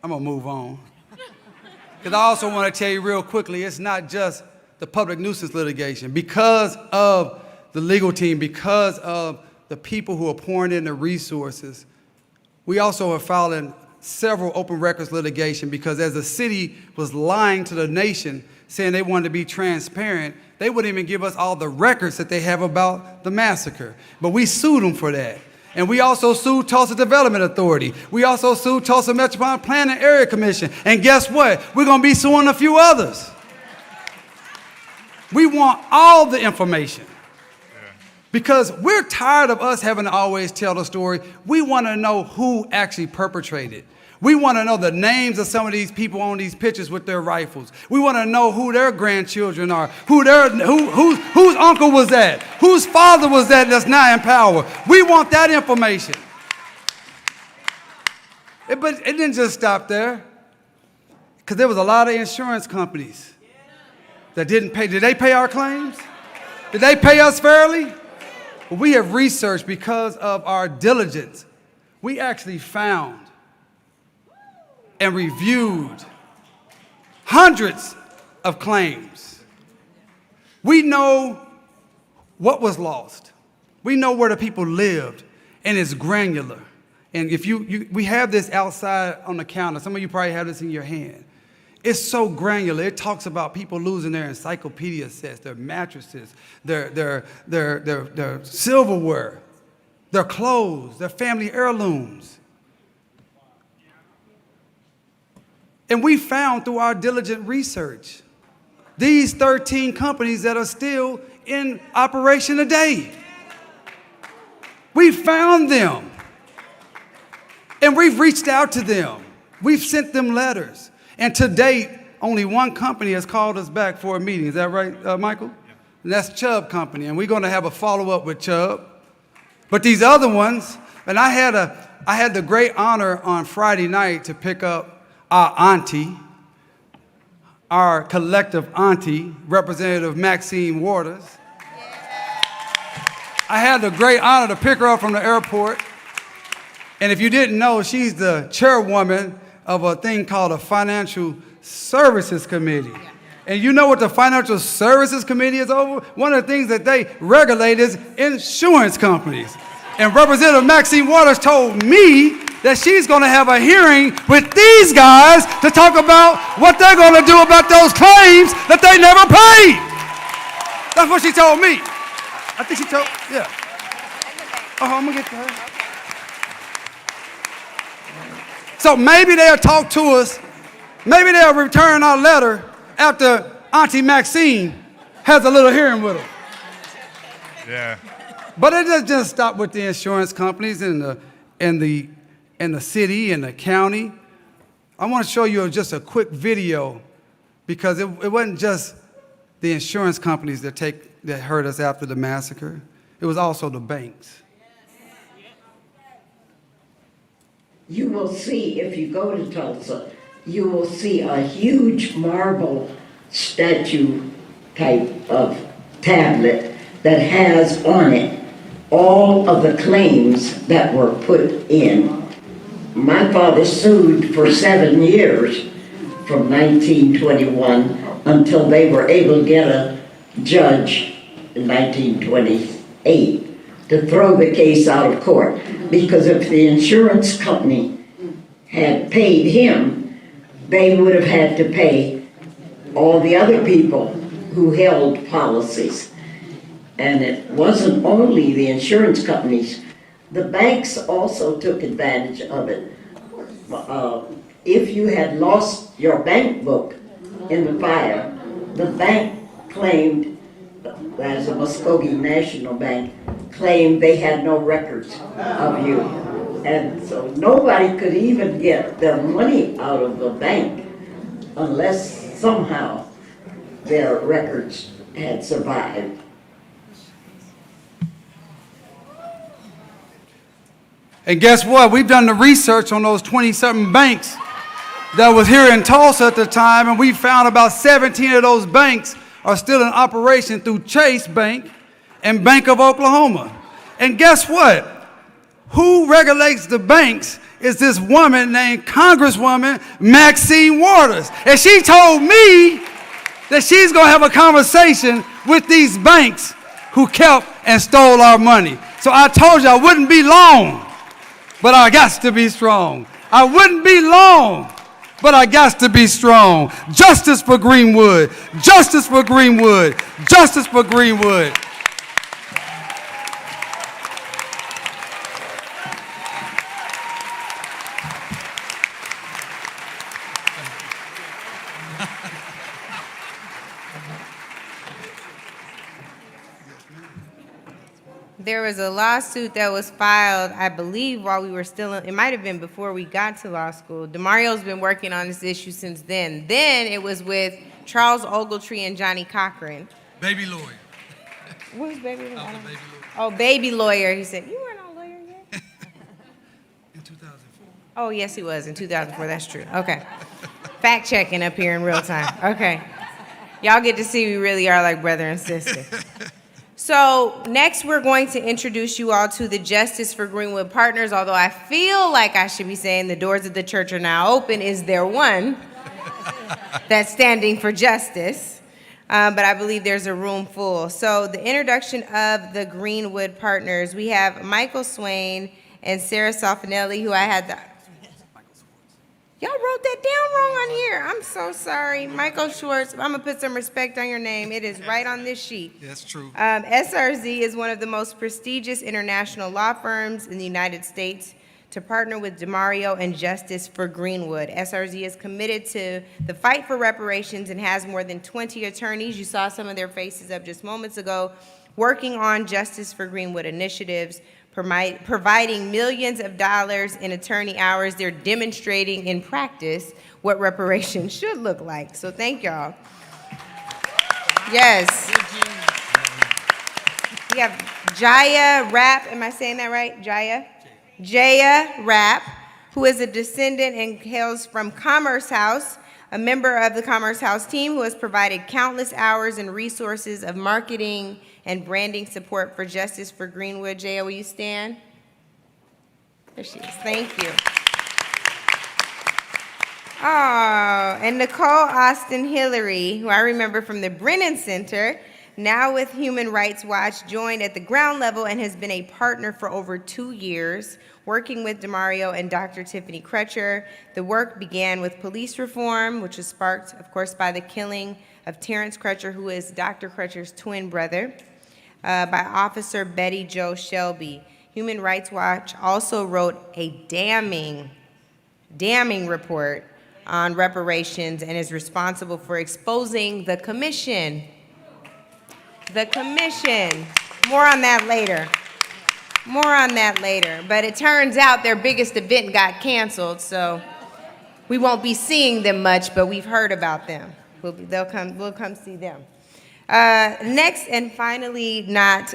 I'm going to move on. Because I also want to tell you real quickly, it's not just the public nuisance litigation. Because of the legal team, because of the people who are pouring in the resources, we also are filing several open records litigation because as the city was lying to the nation, saying they wanted to be transparent, they wouldn't even give us all the records that they have about the massacre. But we sued them for that. And we also sued Tulsa Development Authority. We also sued Tulsa Metropolitan Planning Area Commission. And guess what? We're going to be suing a few others. We want all the information. Because we're tired of us having to always tell the story. We want to know who actually perpetrated. We want to know the names of some of these people on these pictures with their rifles. We want to know who their grandchildren are, whose uncle was that, whose father was that that's now in power. We want that information. But it didn't just stop there, because there was a lot of insurance companies that didn't pay. Did they pay our claims? Did they pay us fairly? Well, we have researched because of our diligence. We actually found and reviewed hundreds of claims. We know what was lost. We know where the people lived, and it's granular. And if we have this outside on the counter. Some of you probably have this in your hand. It's so granular. It talks about people losing their encyclopedia sets, their mattresses, their silverware, their clothes, their family heirlooms. And we found through our diligent research these 13 companies that are still in operation today. We found them. And we've reached out to them. We've sent them letters. And to date, only one company has called us back for a meeting. Is that right, Michael? Yeah. And that's Chubb Company. And we're going to have a follow-up with Chubb. But these other ones, and I had the great honor on Friday night to pick up our auntie, our collective auntie, Representative Maxine Waters. I had the great honor to pick her up from the airport. And if you didn't know, she's the chairwoman of a thing called a Financial Services Committee. And you know what the Financial Services Committee is over? One of the things that they regulate is insurance companies. And Representative Maxine Waters told me that she's going to have a hearing with these guys to talk about what they're going to do about those claims that they never paid. That's what she told me. I think she told, yeah. Oh, I'm going to get to her. So maybe they'll talk to us. Maybe they'll return our letter after Auntie Maxine has a little hearing with them. Yeah. But it doesn't just stop with the insurance companies and the city and the county. I want to show you just a quick video because it wasn't just the insurance companies that hurt us after the massacre. It was also the banks. You will see, if you go to Tulsa, you will see a huge marble statue type of tablet that has on it all of the claims that were put in. My father sued for 7 years from 1921 until they were able to get a judge in 1928 to throw the case out of court. Because if the insurance company had paid him, they would have had to pay all the other people who held policies. And it wasn't only the insurance companies, the banks also took advantage of it. If you had lost your bank book in the fire, the bank claimed, as a Muskogee National Bank, claimed they had no records of you. And so nobody could even get their money out of the bank unless somehow their records had survived. And guess what? We've done the research on those 20-something banks that was here in Tulsa at the time, and we found about 17 of those banks are still in operation through Chase Bank and Bank of Oklahoma. And guess what? Who regulates the banks is this woman named Congresswoman Maxine Waters. And she told me that she's going to have a conversation with these banks who kept and stole our money. So I told you I wouldn't be long, but I got to be strong. I wouldn't be long, but I got to be strong. Justice for Greenwood. Justice for Greenwood. Justice for Greenwood. There was a lawsuit that was filed, I believe, while we were still in, it might have been before we got to law school. DeMario's been working on this issue since then. Then it was with Charles Ogletree and Johnny Cochran. Baby lawyer. Who's baby lawyer? I was a baby lawyer. Oh, baby lawyer. He said, you weren't a lawyer yet? In 2004. Oh, yes, he was in 2004. That's true. Okay. Fact checking up here in real time. Okay. Y'all get to see we really are like brother and sister. So next we're going to introduce you all to the Justice for Greenwood Partners, although I feel like I should be saying the doors of the church are now open. Is there one that's standing for justice? But I believe there's a room full. So the introduction of the Greenwood Partners, we have Michael Swain and Sarah Soffinelli, who I had the... Y'all wrote that down wrong on here. I'm so sorry. Michael Schwartz, I'm going to put some respect on your name. It is right on this sheet. That's true. SRZ is one of the most prestigious international law firms in the United States to partner with DeMario and Justice for Greenwood. SRZ is committed to the fight for reparations and has more than 20 attorneys. You saw some of their faces up just moments ago, working on Justice for Greenwood initiatives, providing millions of dollars in attorney hours. They're demonstrating in practice what reparations should look like. So thank y'all. Yes. We have Jaya Rapp, am I saying that right? Jaya Rapp, who is a descendant and hails from Commerce House, a member of the Commerce House team who has provided countless hours and resources of marketing and branding support for Justice for Greenwood. Jaya, will you stand? There she is. Thank you. Oh, and Nicole Austin Hillary, who I remember from the Brennan Center, now with Human Rights Watch, joined at the ground level and has been a partner for over 2 years, working with DeMario and Dr. Tiffany Crutcher. The work began with police reform, which was sparked, of course, by the killing of Terrence Crutcher, who is Dr. Crutcher's twin brother, by Officer Betty Jo Shelby. Human Rights Watch also wrote a damning damning report on reparations and is responsible for exposing the commission. The commission. More on that later. More on that later. But it turns out their biggest event got canceled, so we won't be seeing them much, but we've heard about them. We'll come see them. Next and finally, not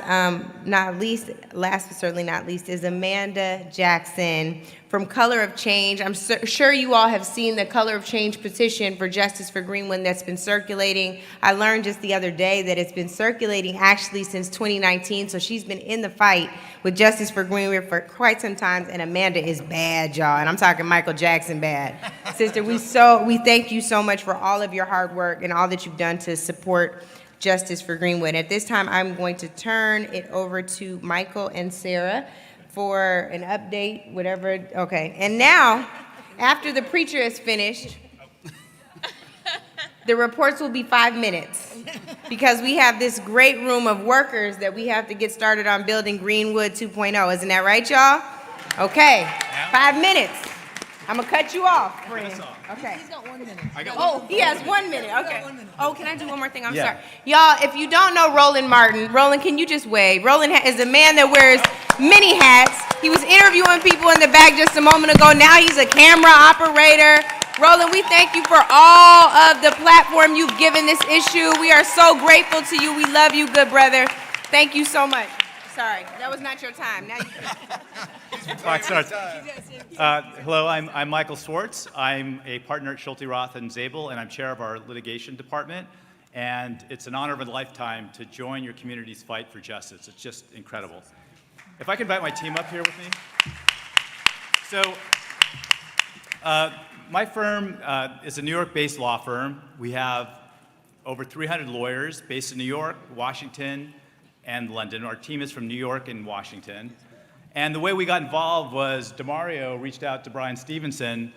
least, last but certainly not least, is Amanda Jackson from Color of Change. I'm sure you all have seen the Color of Change petition for Justice for Greenwood that's been circulating. I learned just the other day that it's been circulating actually since 2019, so she's been in the fight with Justice for Greenwood for quite some time, and Amanda is bad, y'all, and I'm talking Michael Jackson bad. Sister, we thank you so much for all of your hard work and all that you've done to support Justice for Greenwood. At this time, I'm going to turn it over to Michael and Sarah for an update, whatever. Okay, and now, after the preacher is finished, the reports will be 5 minutes because we have this great room of workers that we have to get started on building Greenwood 2.0. Isn't that right, y'all? Okay, 5 minutes. I'm gonna cut you off, friend. Okay. He's got 1 minute. He has 1 minute. Okay. Oh, can I do one more thing? I'm sorry. Y'all, if you don't know Roland Martin, Roland, can you just wave? Roland is a man that wears many hats. He was interviewing people in the back just a moment ago. Now he's a camera operator. Roland, we thank you for all of the platform you've given this issue. We are so grateful to you. We love you, good brother. Thank you so much. Sorry, that was not your time. Now you Clock starts. Hello, I'm Michael Swartz. I'm a partner at Schulte, Roth & Zabel, and I'm chair of our litigation department. And it's an honor of a lifetime to join your community's fight for justice. It's just incredible. If I can invite my team up here with me. So, my firm is a New York-based law firm. We have over 300 lawyers based in New York, Washington, and London. Our team is from New York and Washington. And the way we got involved was DeMario reached out to Brian Stevenson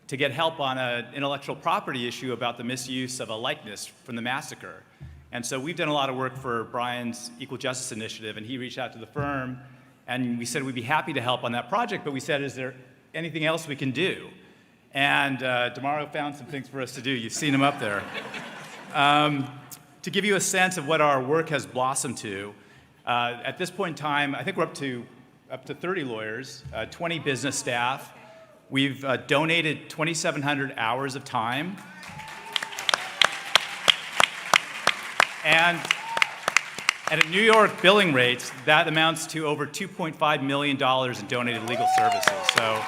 to get help on an intellectual property issue about the misuse of a likeness from the massacre. And so we've done a lot of work for Brian's Equal Justice Initiative, and he reached out to the firm, and we said we'd be happy to help on that project, but we said, is there anything else we can do? And DeMario found some things for us to do. You've seen him up there. To give you a sense of what our work has blossomed to, at this point in time, I think we're up to 30 lawyers, 20 business staff. We've donated 2,700 hours of time. And at New York billing rates, that amounts to over $2.5 million in donated legal services. So,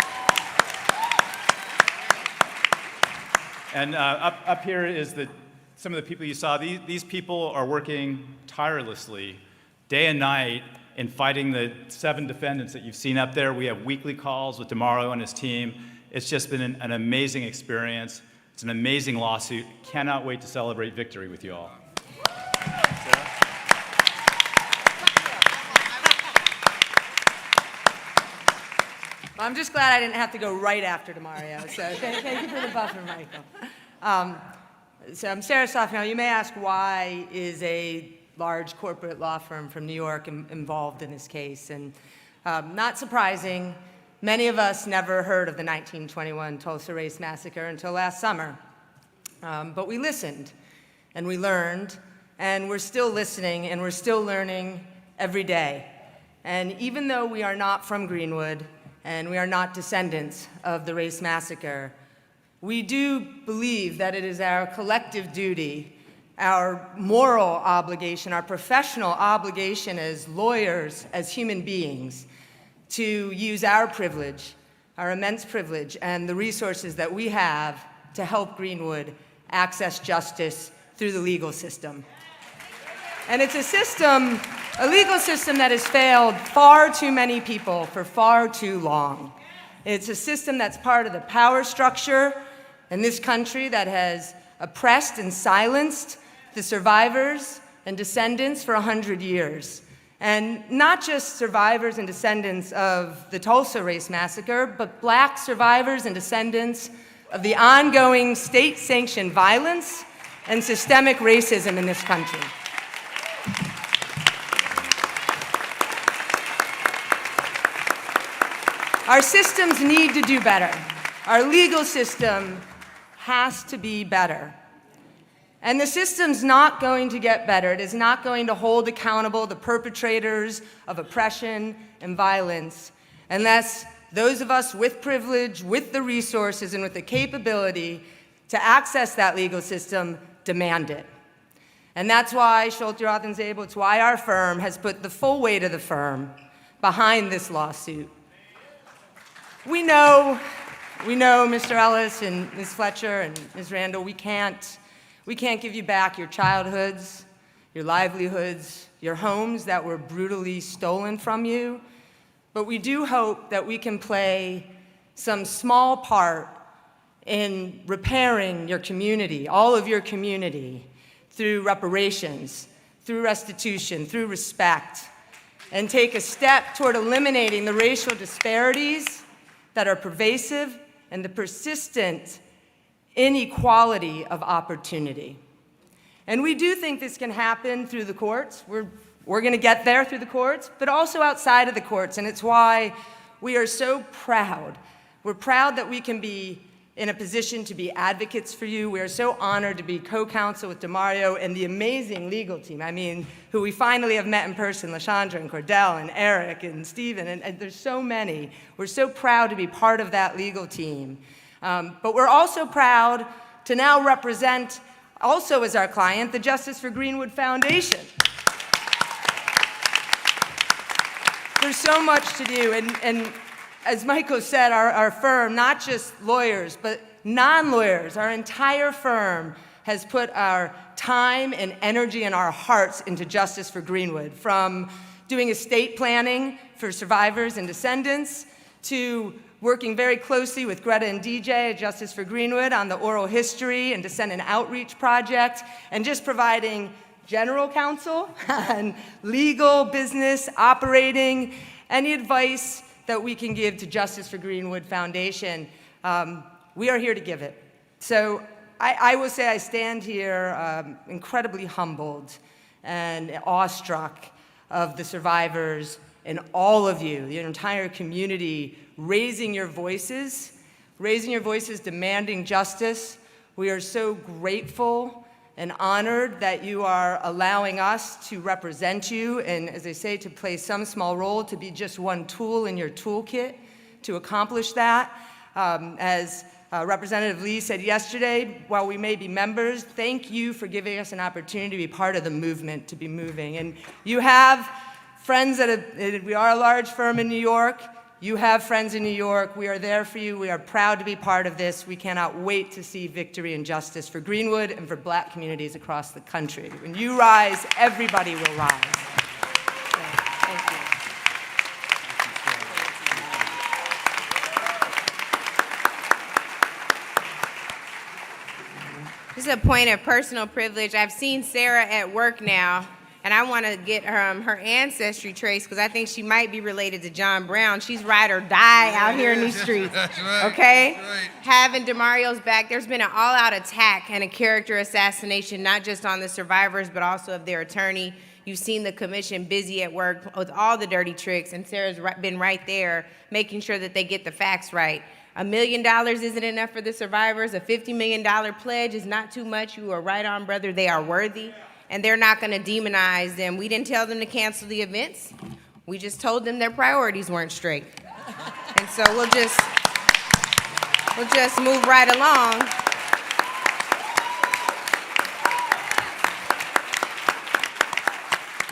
and up here is some of the people you saw. These people are working tirelessly, day and night, in fighting the 7 defendants that you've seen up there. We have weekly calls with DeMario and his team. It's just been an amazing experience. It's an amazing lawsuit. Cannot wait to celebrate victory with you all. Well, I'm just glad I didn't have to go right after DeMario, so thank you for the buffer, Michael. So I'm Sarah Sofnell. You may ask, why is a large corporate law firm from New York involved in this case? And not surprising, many of us never heard of the 1921 Tulsa Race Massacre until last summer. But we listened, and we learned, and we're still listening, and we're still learning every day. And even though we are not from Greenwood, and we are not descendants of the race massacre, we do believe that it is our collective duty, our moral obligation, our professional obligation as lawyers, as human beings, to use our privilege, our immense privilege, and the resources that we have to help Greenwood access justice through the legal system. And it's a legal system that has failed far too many people for far too long. It's a system that's part of the power structure in this country that has oppressed and silenced the survivors and descendants for 100 years. And not just survivors and descendants of the Tulsa Race Massacre, but Black survivors and descendants of the ongoing state-sanctioned violence and systemic racism in this country. Our systems need to do better. Our legal system has to be better. And the system's not going to get better. It is not going to hold accountable the perpetrators of oppression and violence unless those of us with privilege, with the resources, and with the capability to access that legal system demand it. And that's why Schulte, Roth, and Zabel, it's why our firm has put the full weight of the firm behind this lawsuit. We know, Mr. Ellis and Ms. Fletcher and Ms. Randall, we can't give you back your childhoods, your livelihoods, your homes that were brutally stolen from you, but we do hope that we can play some small part in repairing your community, all of your community, through reparations, through restitution, through respect, and take a step toward eliminating the racial disparities that are pervasive and the persistent inequality of opportunity. And we do think this can happen through the courts. We're going to get there through the courts, but also outside of the courts, and it's why we are so proud. We're proud that we can be in a position to be advocates for you. We are so honored to be co-counsel with DeMario and the amazing legal team, who we finally have met in person, LaShondra and Cordell and Eric and Stephen, and there's so many. We're so proud to be part of that legal team. But we're also proud to now represent, also as our client, the Justice for Greenwood Foundation. There's so much to do, and as Michael said, our firm, not just lawyers, but non-lawyers, our entire firm has put our time and energy and our hearts into Justice for Greenwood, from doing estate planning for survivors and descendants to working very closely with Greta and DJ at Justice for Greenwood on the oral history and descendant outreach project, and just providing general counsel and legal, business, operating, any advice that we can give to Justice for Greenwood Foundation. We are here to give it. So I will say I stand here incredibly humbled and awestruck of the survivors and all of you, the entire community, raising your voices, demanding justice. We are so grateful and honored that you are allowing us to represent you and, as I say, to play some small role, to be just one tool in your toolkit to accomplish that. As Representative Lee said yesterday, while we may be members, thank you for giving us an opportunity to be part of the movement, to be moving. And you have friends we are a large firm in New York. You have friends in New York. We are there for you. We are proud to be part of this. We cannot wait to see victory and justice for Greenwood and for Black communities across the country. When you rise, everybody will rise. Thank you. This is a point of personal privilege. I've seen Sarah at work now, and I want to get her ancestry trace because I think she might be related to John Brown. She's ride or die out here in these streets, That's right. okay? That's right. Having DeMario's back, there's been an all-out attack and a character assassination, not just on the survivors, but also of their attorney. You've seen the commission busy at work with all the dirty tricks, and Sarah's been right there making sure that they get the facts right. $1 million isn't enough for the survivors. A $50 million pledge is not too much. You are right on, brother. They are worthy. And they're not going to demonize them. We didn't tell them to cancel the events. We just told them their priorities weren't straight. And so we'll just move right along.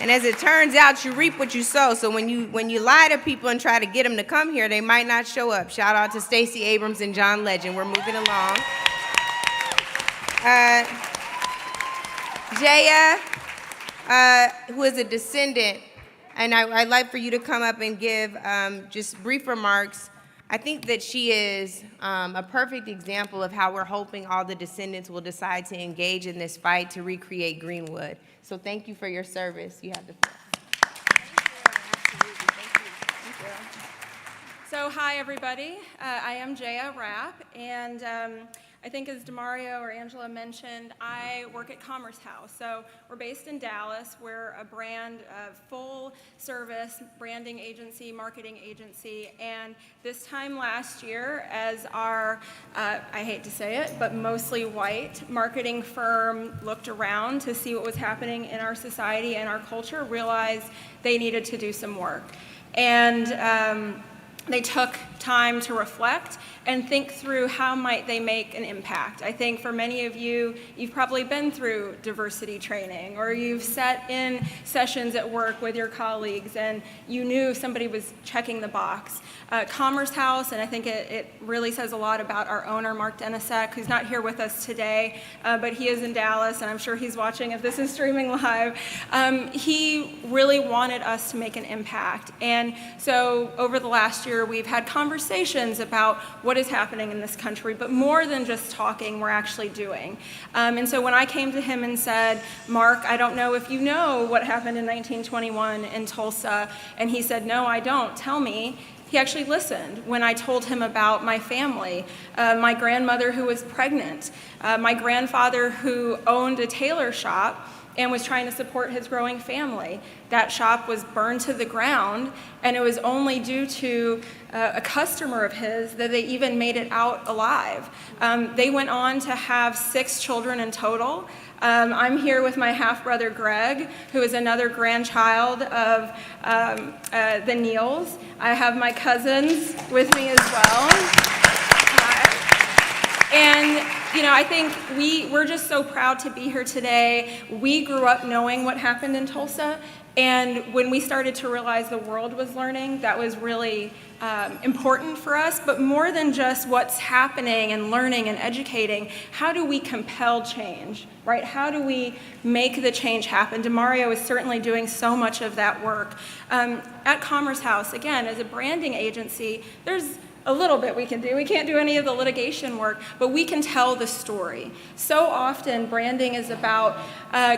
And as it turns out, you reap what you sow. So when you lie to people and try to get them to come here, they might not show up. Shout out to Stacey Abrams and John Legend. We're moving along. Jaya, who is a descendant, and I'd like for you to come up and give just brief remarks. I think that she is a perfect example of how we're hoping all the descendants will decide to engage in this fight to recreate Greenwood. So thank you for your service. You have the floor. So hi, everybody. I am Jaya Rapp, and I think as Demario or Angela mentioned, I work at Commerce House. So we're based in Dallas. We're a brand, full-service branding agency, marketing agency, and this time last year, as our, I hate to say it, but mostly white marketing firm looked around to see what was happening in our society and our culture, realized they needed to do some work. And they took time to reflect and think through how might they make an impact. I think for many of you, you've probably been through diversity training, or you've sat in sessions at work with your colleagues and you knew somebody was checking the box. Commerce House, and I think it really says a lot about our owner, Mark Denisek, who's not here with us today, but he is in Dallas, and I'm sure he's watching if this is streaming live. He really wanted us to make an impact. And so over the last year, we've had conversations about what is happening in this country, but more than just talking, we're actually doing. And so when I came to him and said, Mark, I don't know if you know what happened in 1921 in Tulsa, and he said, no, I don't, tell me. He actually listened when I told him about my family, my grandmother who was pregnant, my grandfather who owned a tailor shop and was trying to support his growing family. That shop was burned to the ground, and it was only due to a customer of his that they even made it out alive. They went on to have 6 children in total. I'm here with my half-brother Greg, who is another grandchild of the Neals. I have my cousins with me as well. And you know, I think we're just so proud to be here today. We grew up knowing what happened in Tulsa, and when we started to realize the world was learning, that was really important for us. But more than just what's happening and learning and educating, how do we compel change, right? How do we make the change happen? Demario is certainly doing so much of that work. At Commerce House, again, as a branding agency, there's a little bit we can do. We can't do any of the litigation work, but we can tell the story. So often, branding is about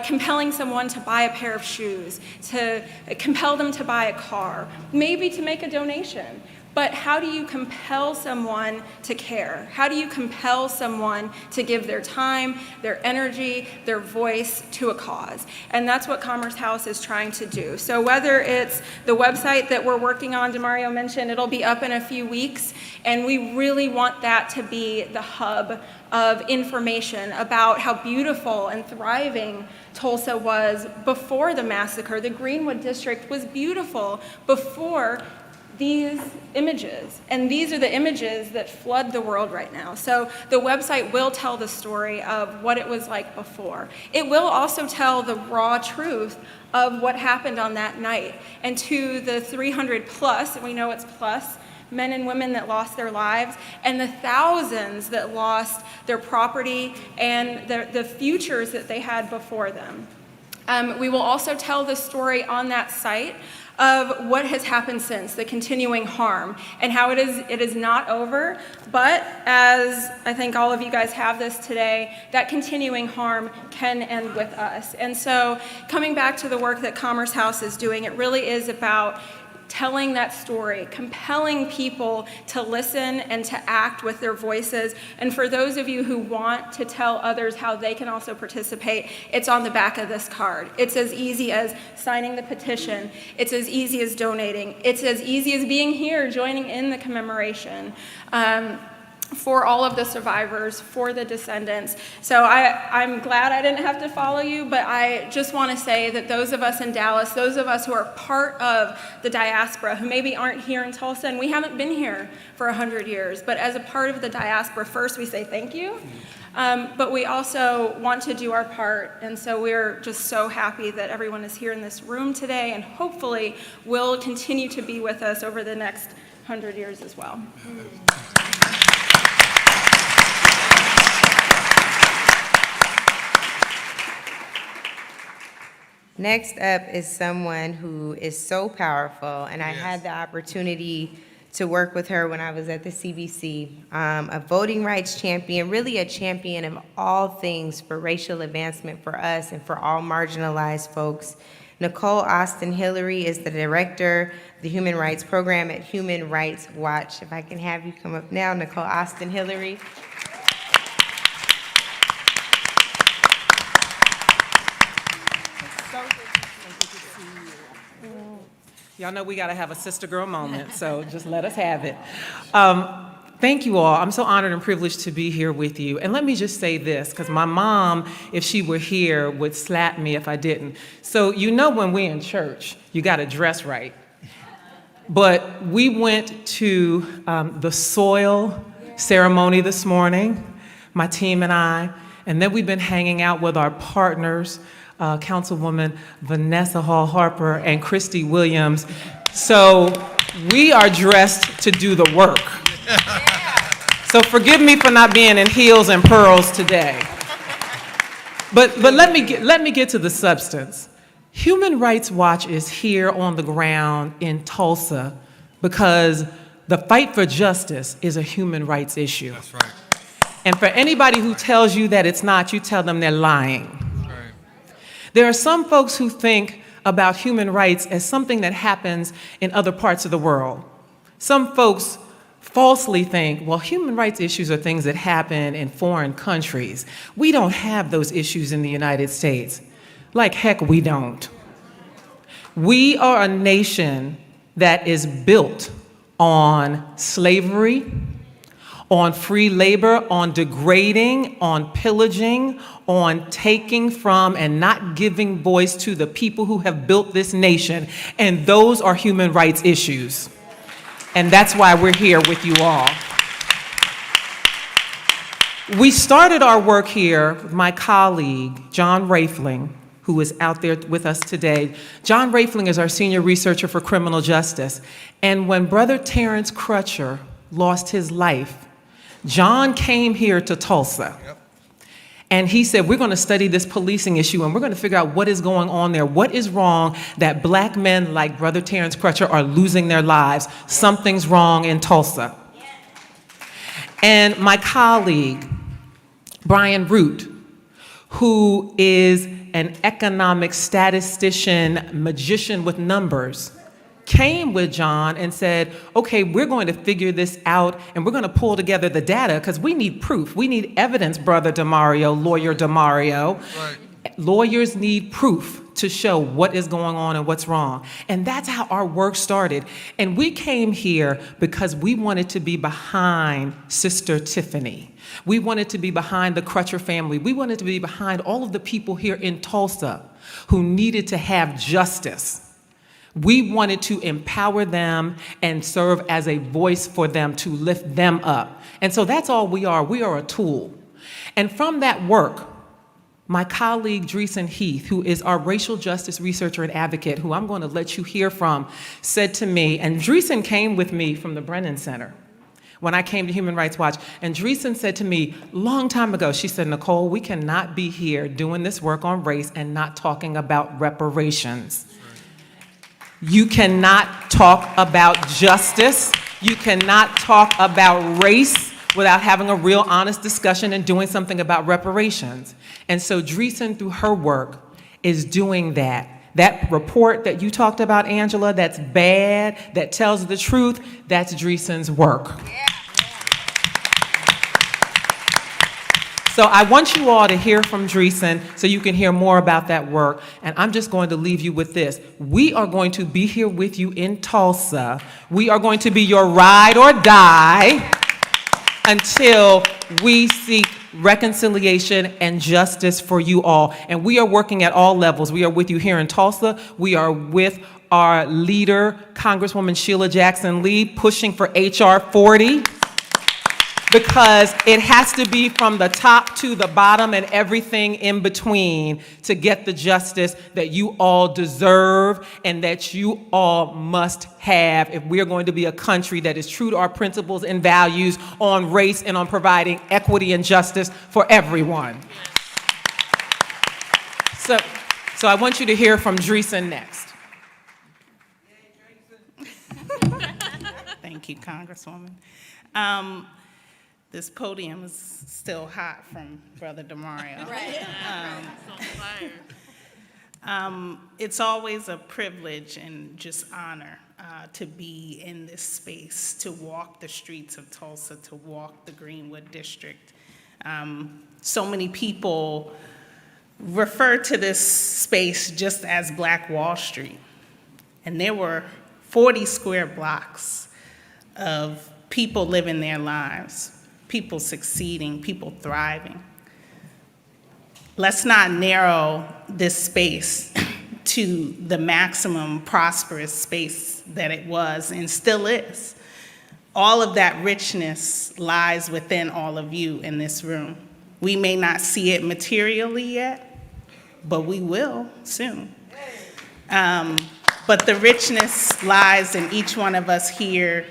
compelling someone to buy a pair of shoes, to compel them to buy a car, maybe to make a donation. But how do you compel someone to care? How do you compel someone to give their time, their energy, their voice to a cause? And that's what Commerce House is trying to do. So whether it's the website that we're working on, Demario mentioned, it'll be up in a few weeks, and we really want that to be the hub of information about how beautiful and thriving Tulsa was before the massacre. The Greenwood district was beautiful before these images, and these are the images that flood the world right now. So the website will tell the story of what it was like before. It will also tell the raw truth of what happened on that night. And to the 300 plus, and we know it's plus, men and women that lost their lives, and the thousands that lost their property and the futures that they had before them. We will also tell the story on that site of what has happened since, the continuing harm, and how it is not over, but as I think all of you guys have this today, that continuing harm can end with us. And so coming back to the work that Commerce House is doing, it really is about telling that story, compelling people to listen and to act with their voices. And for those of you who want to tell others how they can also participate, it's on the back of this card. It's as easy as signing the petition. It's as easy as donating. It's as easy as being here, joining in the commemoration. For all of the survivors, for the descendants. So I'm glad I didn't have to follow you, but I just want to say that those of us in Dallas, those of us who are part of the diaspora, who maybe aren't here in Tulsa, and we haven't been here for 100 years, but as a part of the diaspora, first we say thank you, but we also want to do our part, and so we're just so happy that everyone is here in this room today, and hopefully will continue to be with us over the next 100 years as well. Next up is someone who is so powerful, and I had the opportunity to work with her when I was at the CBC, a voting rights champion, really a champion of all things for racial advancement for us and for all marginalized folks. Nicole Austin Hillary is the Director of the Human Rights Program at Human Rights Watch. If I can have you come up now, Nicole Austin Hillary. Y'all know we got to have a sister girl moment, so just let us have it. Thank you all. I'm so honored and privileged to be here with you. And let me just say this, because my mom, if she were here, would slap me if I didn't. So you know when we're in church, you got to dress right. But we went to the soil ceremony this morning, my team and I, and then we've been hanging out with our partners, Councilwoman Vanessa Hall Harper and Christy Williams. So we are dressed to do the work. So forgive me for not being in heels and pearls today. But let me get to the substance. Human Rights Watch is here on the ground in Tulsa because the fight for justice is a human rights issue. That's right. And for anybody who tells you that it's not, you tell them they're lying. There are some folks who think about human rights as something that happens in other parts of the world. Some folks falsely think, well, human rights issues are things that happen in foreign countries. We don't have those issues in the United States. Like heck, we don't. We are a nation that is built on slavery, on free labor, on degrading, on pillaging, on taking from and not giving voice to the people who have built this nation. And those are human rights issues. And that's why we're here with you all. We started our work here with my colleague, John Rafling, who is out there with us today. John Rafling is our senior researcher for criminal justice. And when Brother Terrence Crutcher lost his life, John came here to Tulsa. Yep. And he said, we're going to study this policing issue and we're going to figure out what is going on there. What is wrong that black men like Brother Terrence Crutcher are losing their lives? Something's wrong in Tulsa. And my colleague, Brian Root, who is an economic statistician, magician with numbers, came with John and said, okay, we're going to figure this out and we're going to pull together the data because we need proof. We need evidence, Brother DeMario, Lawyer DeMario. Right. Lawyers need proof to show what is going on and what's wrong. And that's how our work started. And we came here because we wanted to be behind Sister Tiffany. We wanted to be behind the Crutcher family. We wanted to be behind all of the people here in Tulsa who needed to have justice. We wanted to empower them and serve as a voice for them to lift them up. And so that's all we are. We are a tool. And from that work, my colleague, Dreesen Heath, who is our racial justice researcher and advocate, who I'm going to let you hear from, said to me, and Dreesen came with me from the Brennan Center when I came to Human Rights Watch, and Dreesen said to me long time ago, she said, Nicole, we cannot be here doing this work on race and not talking about reparations. You cannot talk about justice. You cannot talk about race without having a real honest discussion and doing something about reparations. And so Dreesen, through her work, is doing that. That report that you talked about, Angela, that's bad, that tells the truth, that's Dreesen's work. Yeah. So I want you all to hear from Dreesen so you can hear more about that work. And I'm just going to leave you with this. We are going to be here with you in Tulsa. We are going to be your ride or die until we seek reconciliation and justice for you all. And we are working at all levels. We are with you here in Tulsa. We are with our leader, Congresswoman Sheila Jackson Lee, pushing for HR 40. Because it has to be from the top to the bottom and everything in between to get the justice that you all deserve and that you all must have if we're going to be a country that is true to our principles and values on race and on providing equity and justice for everyone. So I want you to hear from Dreesen next. Thank you, Congresswoman. This podium is still hot from Brother DeMario. Right. It's always a privilege and just honor to be in this space, to walk the streets of Tulsa, to walk the Greenwood district. So many people refer to this space just as Black Wall Street. And there were 40 square blocks of people living their lives, people succeeding, people thriving. Let's not narrow this space to the maximum prosperous space that it was and still is. All of that richness lies within all of you in this room. We may not see it materially yet, but we will soon. But the richness lies in each one of us here,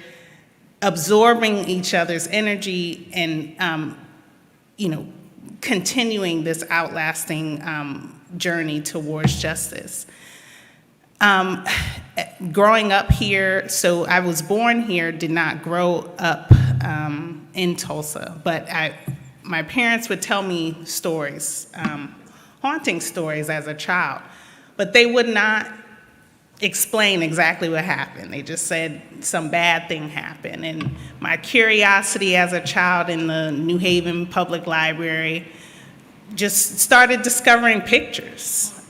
absorbing each other's energy and, continuing this outlasting journey towards justice. Growing up here, so I was born here, did not grow up in Tulsa, but my parents would tell me stories, haunting stories as a child, but they would not explain exactly what happened. They just said some bad thing happened. And my curiosity as a child in the New Haven Public Library just started discovering pictures.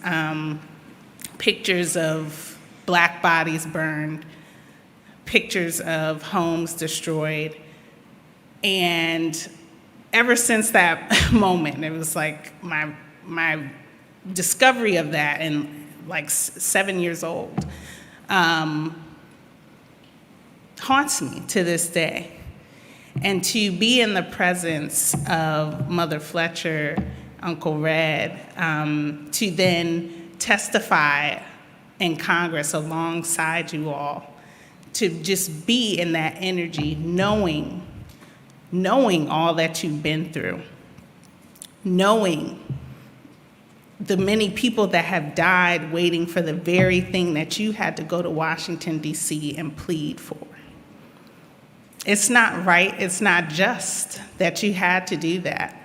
Pictures of Black bodies burned, pictures of homes destroyed. And ever since that moment, it was like my discovery of that, and like 7 years old, haunts me to this day. And to be in the presence of Mother Fletcher, Uncle Red, to then testify in Congress alongside you all, to just be in that energy, knowing all that you've been through, knowing the many people that have died waiting for the very thing that you had to go to Washington, D.C. and plead for. It's not right, it's not just that you had to do that.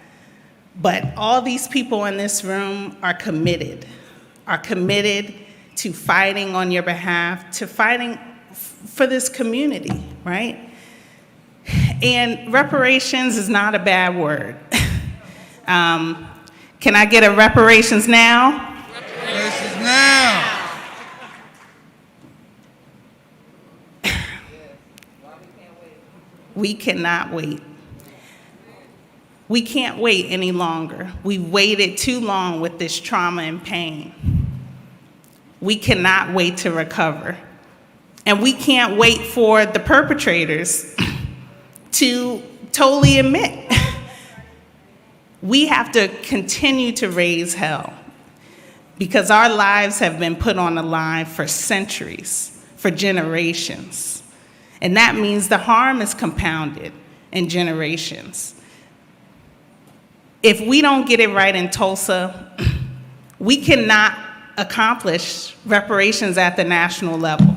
But all these people in this room are committed to fighting on your behalf, to fighting for this community, right? And reparations is not a bad word. Can I get a reparations now? Reparations now. We cannot wait. We can't wait any longer. We've waited too long with this trauma and pain. We cannot wait to recover. And we can't wait for the perpetrators to totally admit. We have to continue to raise hell because our lives have been put on the line for centuries, for generations. And that means the harm is compounded in generations. If we don't get it right in Tulsa, we cannot accomplish reparations at the national level.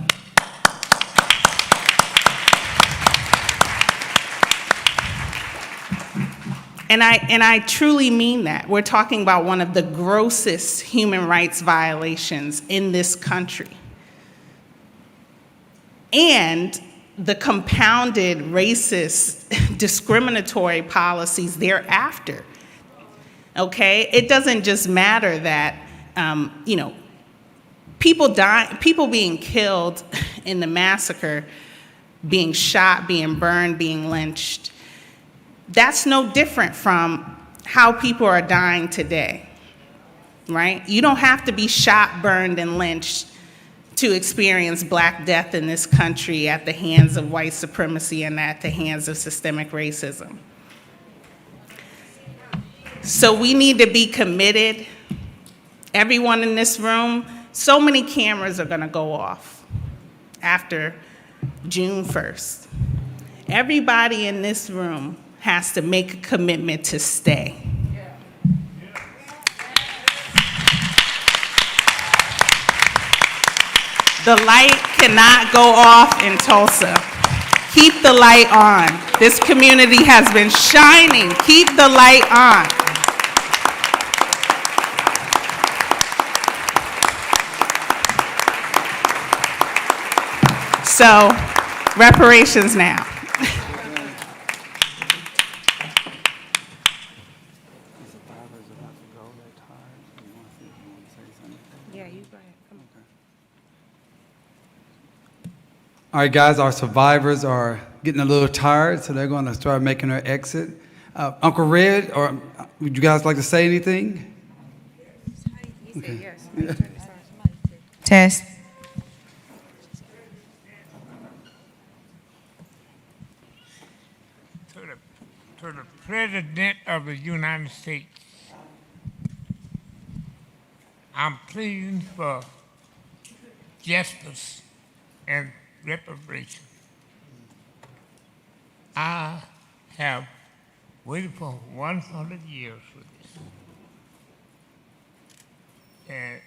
And I truly mean that. We're talking about one of the grossest human rights violations in this country. And the compounded racist, discriminatory policies thereafter. Okay? It doesn't just matter that, people being killed in the massacre, being shot, being burned, being lynched. That's no different from how people are dying today, right? You don't have to be shot, burned, and lynched to experience Black death in this country at the hands of white supremacy and at the hands of systemic racism. So we need to be committed. Everyone in this room, so many cameras are gonna go off after June 1st. Everybody in this room has to make a commitment to stay. The light cannot go off in Tulsa. Keep the light on. This community has been shining. Keep the light on. So, reparations now. Yeah, you go ahead. Come on. All right, guys, our survivors are getting a little tired, so they're going to start making their exit. Uncle Red, or would you guys like to say anything? Okay. Test. To the President of the United States, I'm pleading for justice and reparation. I have waited for 100 years for this. And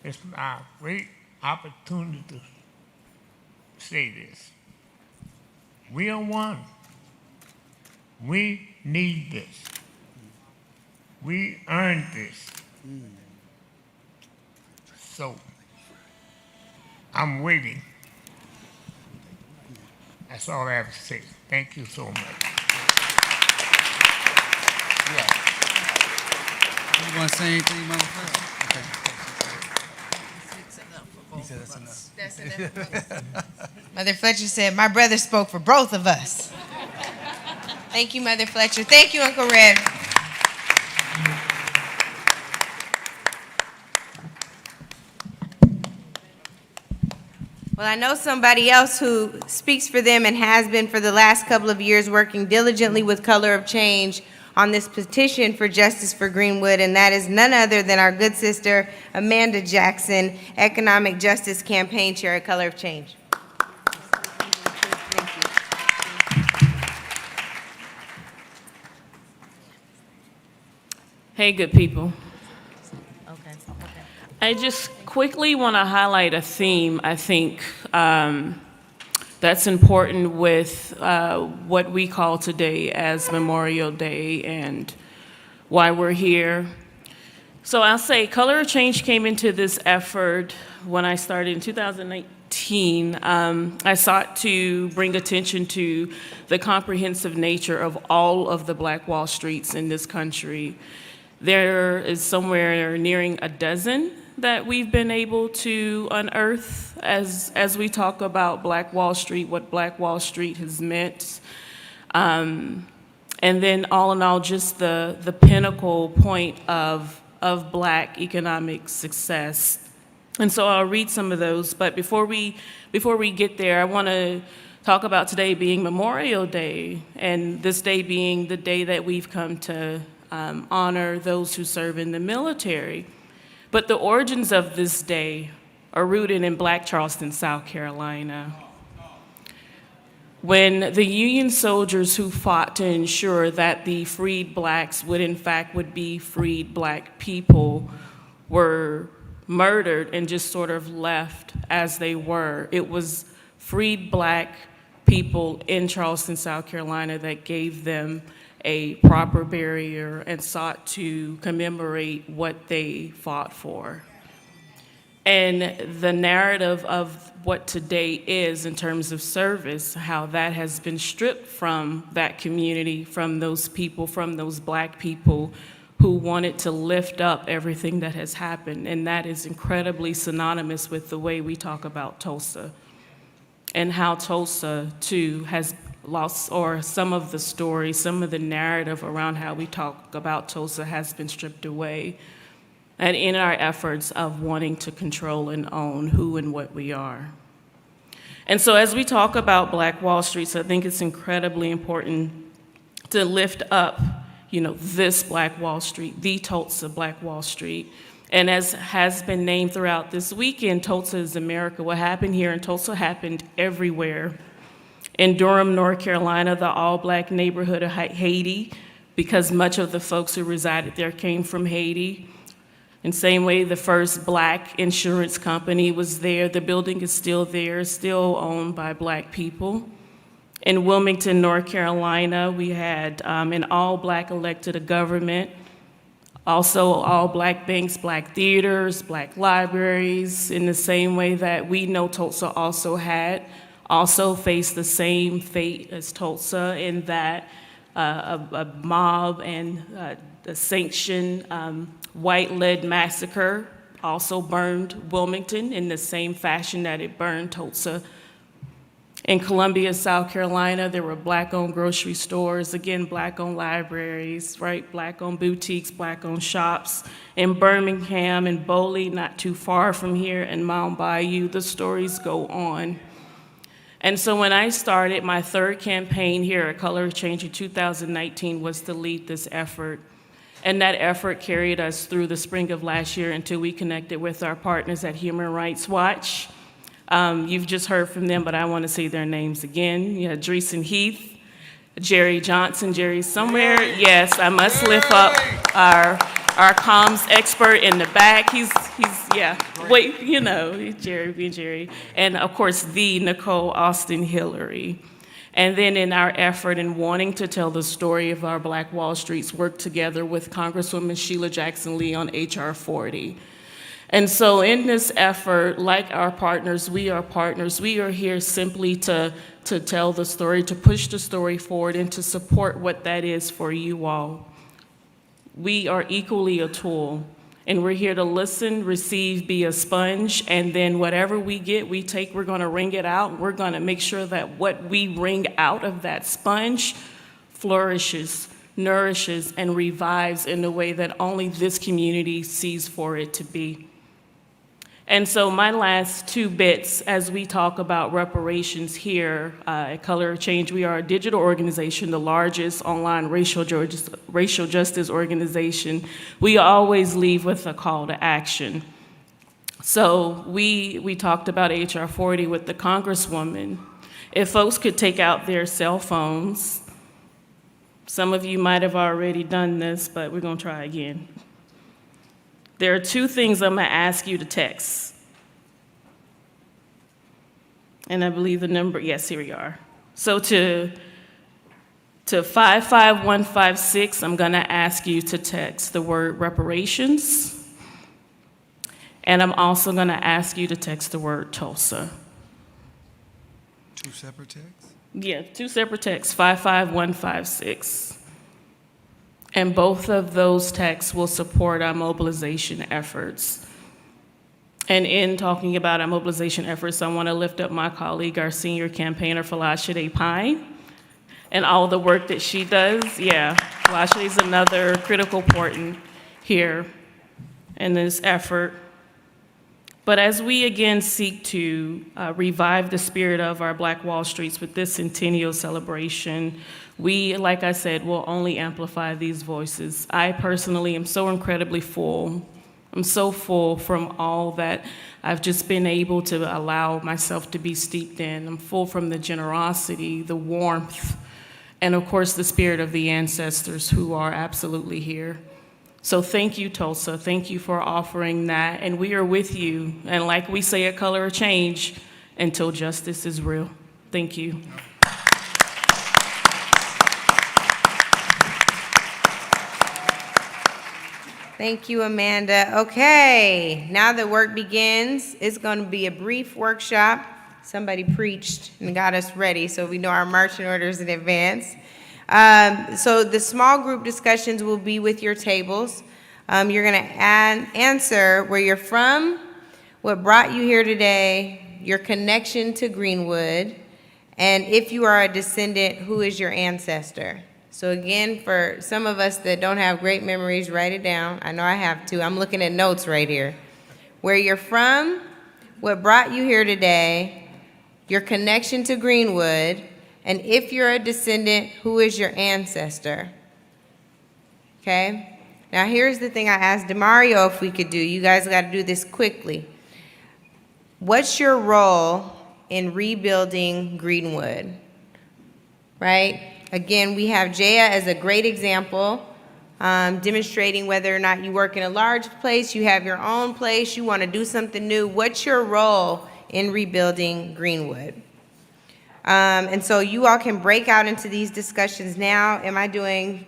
it's my great opportunity to say this. We are one. We need this. We earned this. So, I'm waiting. That's all I have to say. Thank you so much. You want to say anything, Mother Fletcher? Okay. He said that's enough. Mother Fletcher said, my brother spoke for both of us. Thank you, Mother Fletcher. Thank you, Uncle Red. Well, I know somebody else who speaks for them and has been for the last couple of years working diligently with Color of Change on this petition for justice for Greenwood, and that is none other than our good sister, Amanda Jackson, Economic Justice Campaign Chair at Color of Change. Hey, good people. Okay. I just quickly want to highlight a theme, I think, that's important with what we call today as Memorial Day and why we're here. So I'll say Color of Change came into this effort when I started in 2019. I sought to bring attention to the comprehensive nature of all of the Black Wall Streets in this country. There is somewhere nearing a dozen that we've been able to unearth as we talk about Black Wall Street, what Black Wall Street has meant. And then all in all, just the pinnacle point of Black economic success. And so I'll read some of those, but before we get there, I want to talk about today being Memorial Day, and this day being the day that we've come to honor those who serve in the military. But the origins of this day are rooted in Black Charleston, South Carolina. When the Union soldiers who fought to ensure that the freed Blacks would be freed Black people were murdered and just sort of left as they were. It was freed Black people in Charleston, South Carolina that gave them a proper burial and sought to commemorate what they fought for. And the narrative of what today is in terms of service, how that has been stripped from that community, from those people, from those Black people who wanted to lift up everything that has happened. And that is incredibly synonymous with the way we talk about Tulsa, and how Tulsa too has lost, or some of the story, some of the narrative around how we talk about Tulsa has been stripped away, and in our efforts of wanting to control and own who and what we are. And so as we talk about Black Wall Streets, I think it's incredibly important to lift up, this Black Wall Street, the Tulsa Black Wall Street. And as has been named throughout this weekend, Tulsa is America. What happened here in Tulsa happened everywhere. In Durham, North Carolina, the all-Black neighborhood of Haiti, because much of the folks who resided there came from Haiti. In the same way, the first Black insurance company was there. The building is still there, still owned by Black people. In Wilmington, North Carolina, we had an all-Black elected government, Also, all Black banks, Black theaters, Black libraries, in the same way that we know Tulsa also had, also faced the same fate as Tulsa in that a mob and a sanctioned white-led massacre also burned Wilmington in the same fashion that it burned Tulsa. In Columbia, South Carolina, there were Black-owned grocery stores, again, Black-owned libraries, right? Black-owned boutiques, Black-owned shops. In Birmingham and Boley, not too far from here, and Mount Bayou, the stories go on. And so when I started my third campaign here at Color of Change in 2019 was to lead this effort. And that effort carried us through the spring of last year until we connected with our partners at Human Rights Watch. You've just heard from them, but I want to say their names again. You had Dreesen Heath, Jerry Johnson. Jerry's somewhere. Yes, I must lift up our comms expert in the back. He's yeah. Wait, you know, Jerry being Jerry. And of course, the Nicole Austin Hillary. And then in our effort in wanting to tell the story of our Black Wall Streets, worked together with Congresswoman Sheila Jackson Lee on HR 40. And so in this effort, like our partners, we are partners. We are here simply to tell the story, to push the story forward, and to support what that is for you all. We are equally a tool, and we're here to listen, receive, be a sponge, and then whatever we get, we take, we're gonna wring it out. We're gonna make sure that what we wring out of that sponge flourishes, nourishes, and revives in the way that only this community sees for it to be. And so my last two bits, as we talk about reparations here at Color of Change, we are a digital organization, the largest online racial justice organization. We always leave with a call to action. So we talked about HR 40 with the Congresswoman. If folks could take out their cell phones, some of you might have already done this, but we're gonna try again. There are two things I'm gonna ask you to text. And I believe the number, yes, here we are. So to 55156, I'm gonna ask you to text the word reparations. And I'm also gonna ask you to text the word Tulsa. Two separate texts? Yeah, two separate texts, 55156. And both of those texts will support our mobilization efforts. And in talking about our mobilization efforts, I want to lift up my colleague, our senior campaigner, Falashade Pine, and all the work that she does. Yeah, Falashade is another critical point here in this effort. But as we again seek to revive the spirit of our Black Wall Streets with this Centennial celebration, we, like I said, will only amplify these voices. I personally am so incredibly full. I'm so full from all that I've just been able to allow myself to be steeped in. I'm full from the generosity, the warmth, and of course the spirit of the ancestors who are absolutely here. So thank you, Tulsa. Thank you for offering that, and we are with you. And like we say at Color of Change, until justice is real. Thank you. Thank you, Amanda. Okay, now the work begins. It's going to be a brief workshop. Somebody preached and got us ready, so we know our marching orders in advance. So the small group discussions will be with your tables. You're going to answer where you're from, what brought you here today, your connection to Greenwood, and if you are a descendant, who is your ancestor? So again, for some of us that don't have great memories, write it down. I know I have to. I'm looking at notes right here. Where you're from, what brought you here today, your connection to Greenwood, and if you're a descendant, who is your ancestor? Okay? Now here's the thing I asked DeMario if we could do. You guys got to do this quickly. What's your role in rebuilding Greenwood? Right? Again, we have Jaya as a great example, demonstrating whether or not you work in a large place, you have your own place, you want to do something new. What's your role in rebuilding Greenwood? And so you all can break out into these discussions now. Am I doing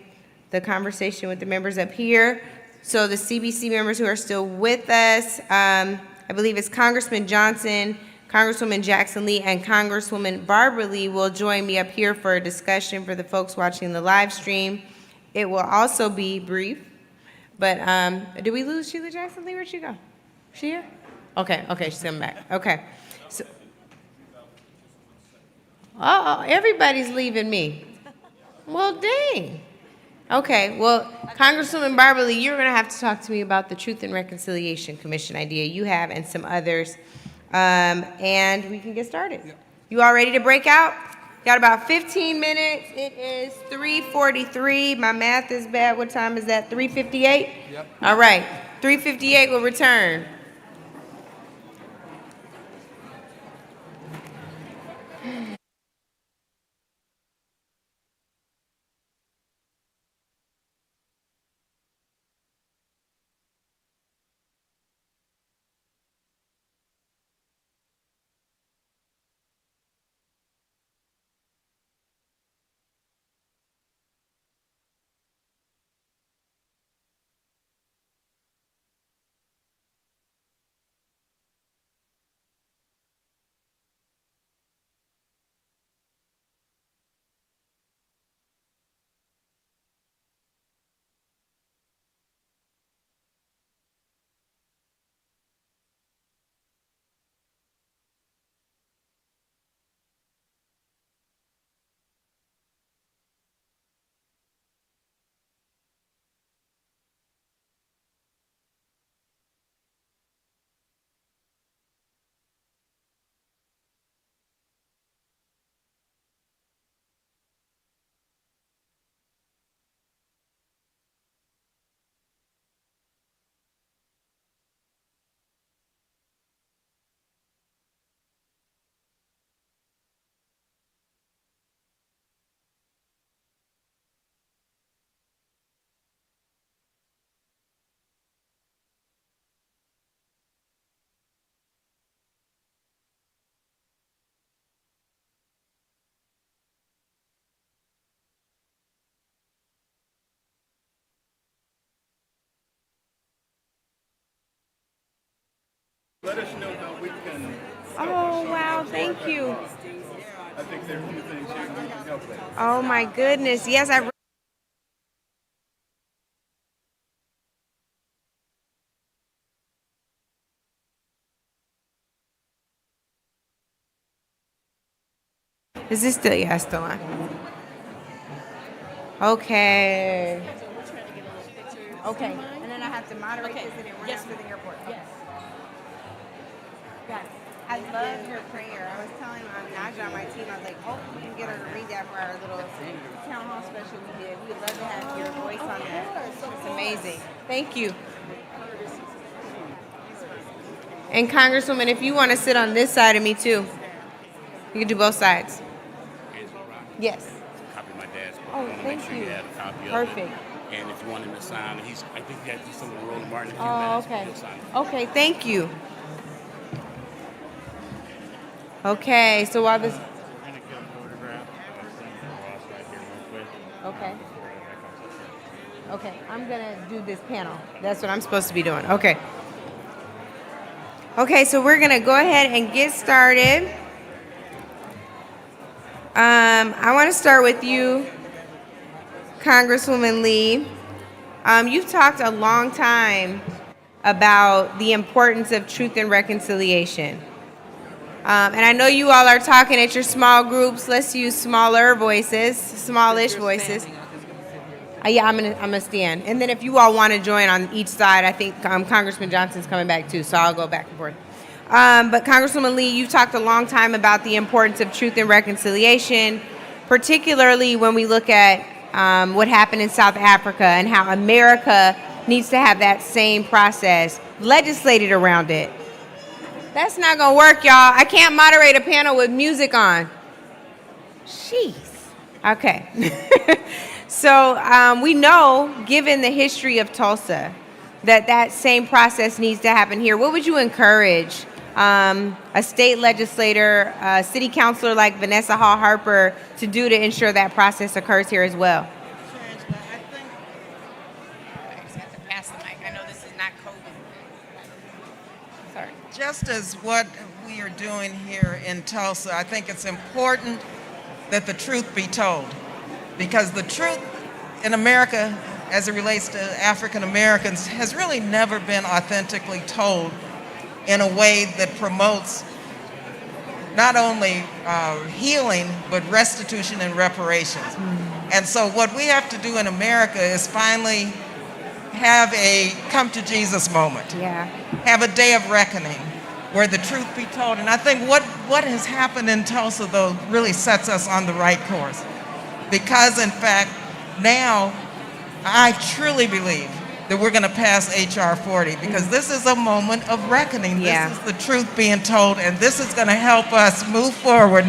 the conversation with the members up here? So the CBC members who are still with us, I believe it's Congressman Johnson, Congresswoman Jackson Lee, and Congresswoman Barbara Lee will join me up here for a discussion for the folks watching the live stream. It will also be brief, but did we lose Sheila Jackson Lee? Where'd she go? She here? Okay, she's coming back. Okay. So, everybody's leaving me. Well, dang. Okay, well, Congresswoman Barbara Lee, you're going to have to talk to me about the Truth and Reconciliation Commission idea you have and some others, and we can get started. You all ready to break out? Got about 15 minutes. It is 3:43. My math is bad. What time is that? 3:58? Yep. All right, 3:58 will return. Let us know how we can. Oh, wow, thank you. I think there are a few things here we can help with. Oh, my goodness. Yes, Is this still? Yeah, still on. Okay. Okay. And then I have to moderate this and then run to the airport. Yes. Guys, I love your prayer. I was telling Naja on my team, I was like, oh, we can get her to read that for our little town hall special we did. We would love to have your voice on that. It's amazing. Thank you. And Congresswoman, if you want to sit on this side of me too, you can do both sides. Yes. Copy of my dad's book. Oh, I want to make thank sure you. you have a copy of Perfect. it. And if you want him to sign, I think he had to do something with Roland Martin in a few Oh, minutes. okay. He'll sign it. Okay, thank you. Okay, so while this. We're going to get a photograph. Ross right here real quick. Okay. Okay, I'm gonna do this panel. That's what I'm supposed to be doing. Okay. Okay, so we're gonna go ahead and get started. I want to start with you, Congresswoman Lee. You've talked a long time about the importance of truth and reconciliation. And I know you all are talking at your small groups. Let's use smaller voices, smallish voices. Yeah, I'm gonna stand. And then if you all want to join on each side, I think Congressman Johnson's coming back too, so I'll go back and forth. But Congresswoman Lee, you've talked a long time about the importance of truth and reconciliation, particularly when we look at what happened in South Africa and how America needs to have that same process legislated around it. That's not gonna work, y'all. I can't moderate a panel with music on. Jeez. Okay. So we know, given the history of Tulsa, that same process needs to happen here. What would you encourage a state legislator, a city councilor like Vanessa Hall Harper to do to ensure that process occurs here as well? pass the mic. I know this is not COVID. Sorry. Just as what we are doing here in Tulsa, I think it's important that the truth be told. Because the truth in America, as it relates to African Americans, has really never been authentically told in a way that promotes not only healing, but restitution and reparations. And so what we have to do in America is finally have a come to Jesus moment. Yeah. Have a day of reckoning where the truth be told. And I think what has happened in Tulsa, though, really sets us on the right course. Because, in fact, now I truly believe that we're going to pass H.R. 40 because this is a moment of reckoning. Yeah. This is the truth being told, and this is going to help us move forward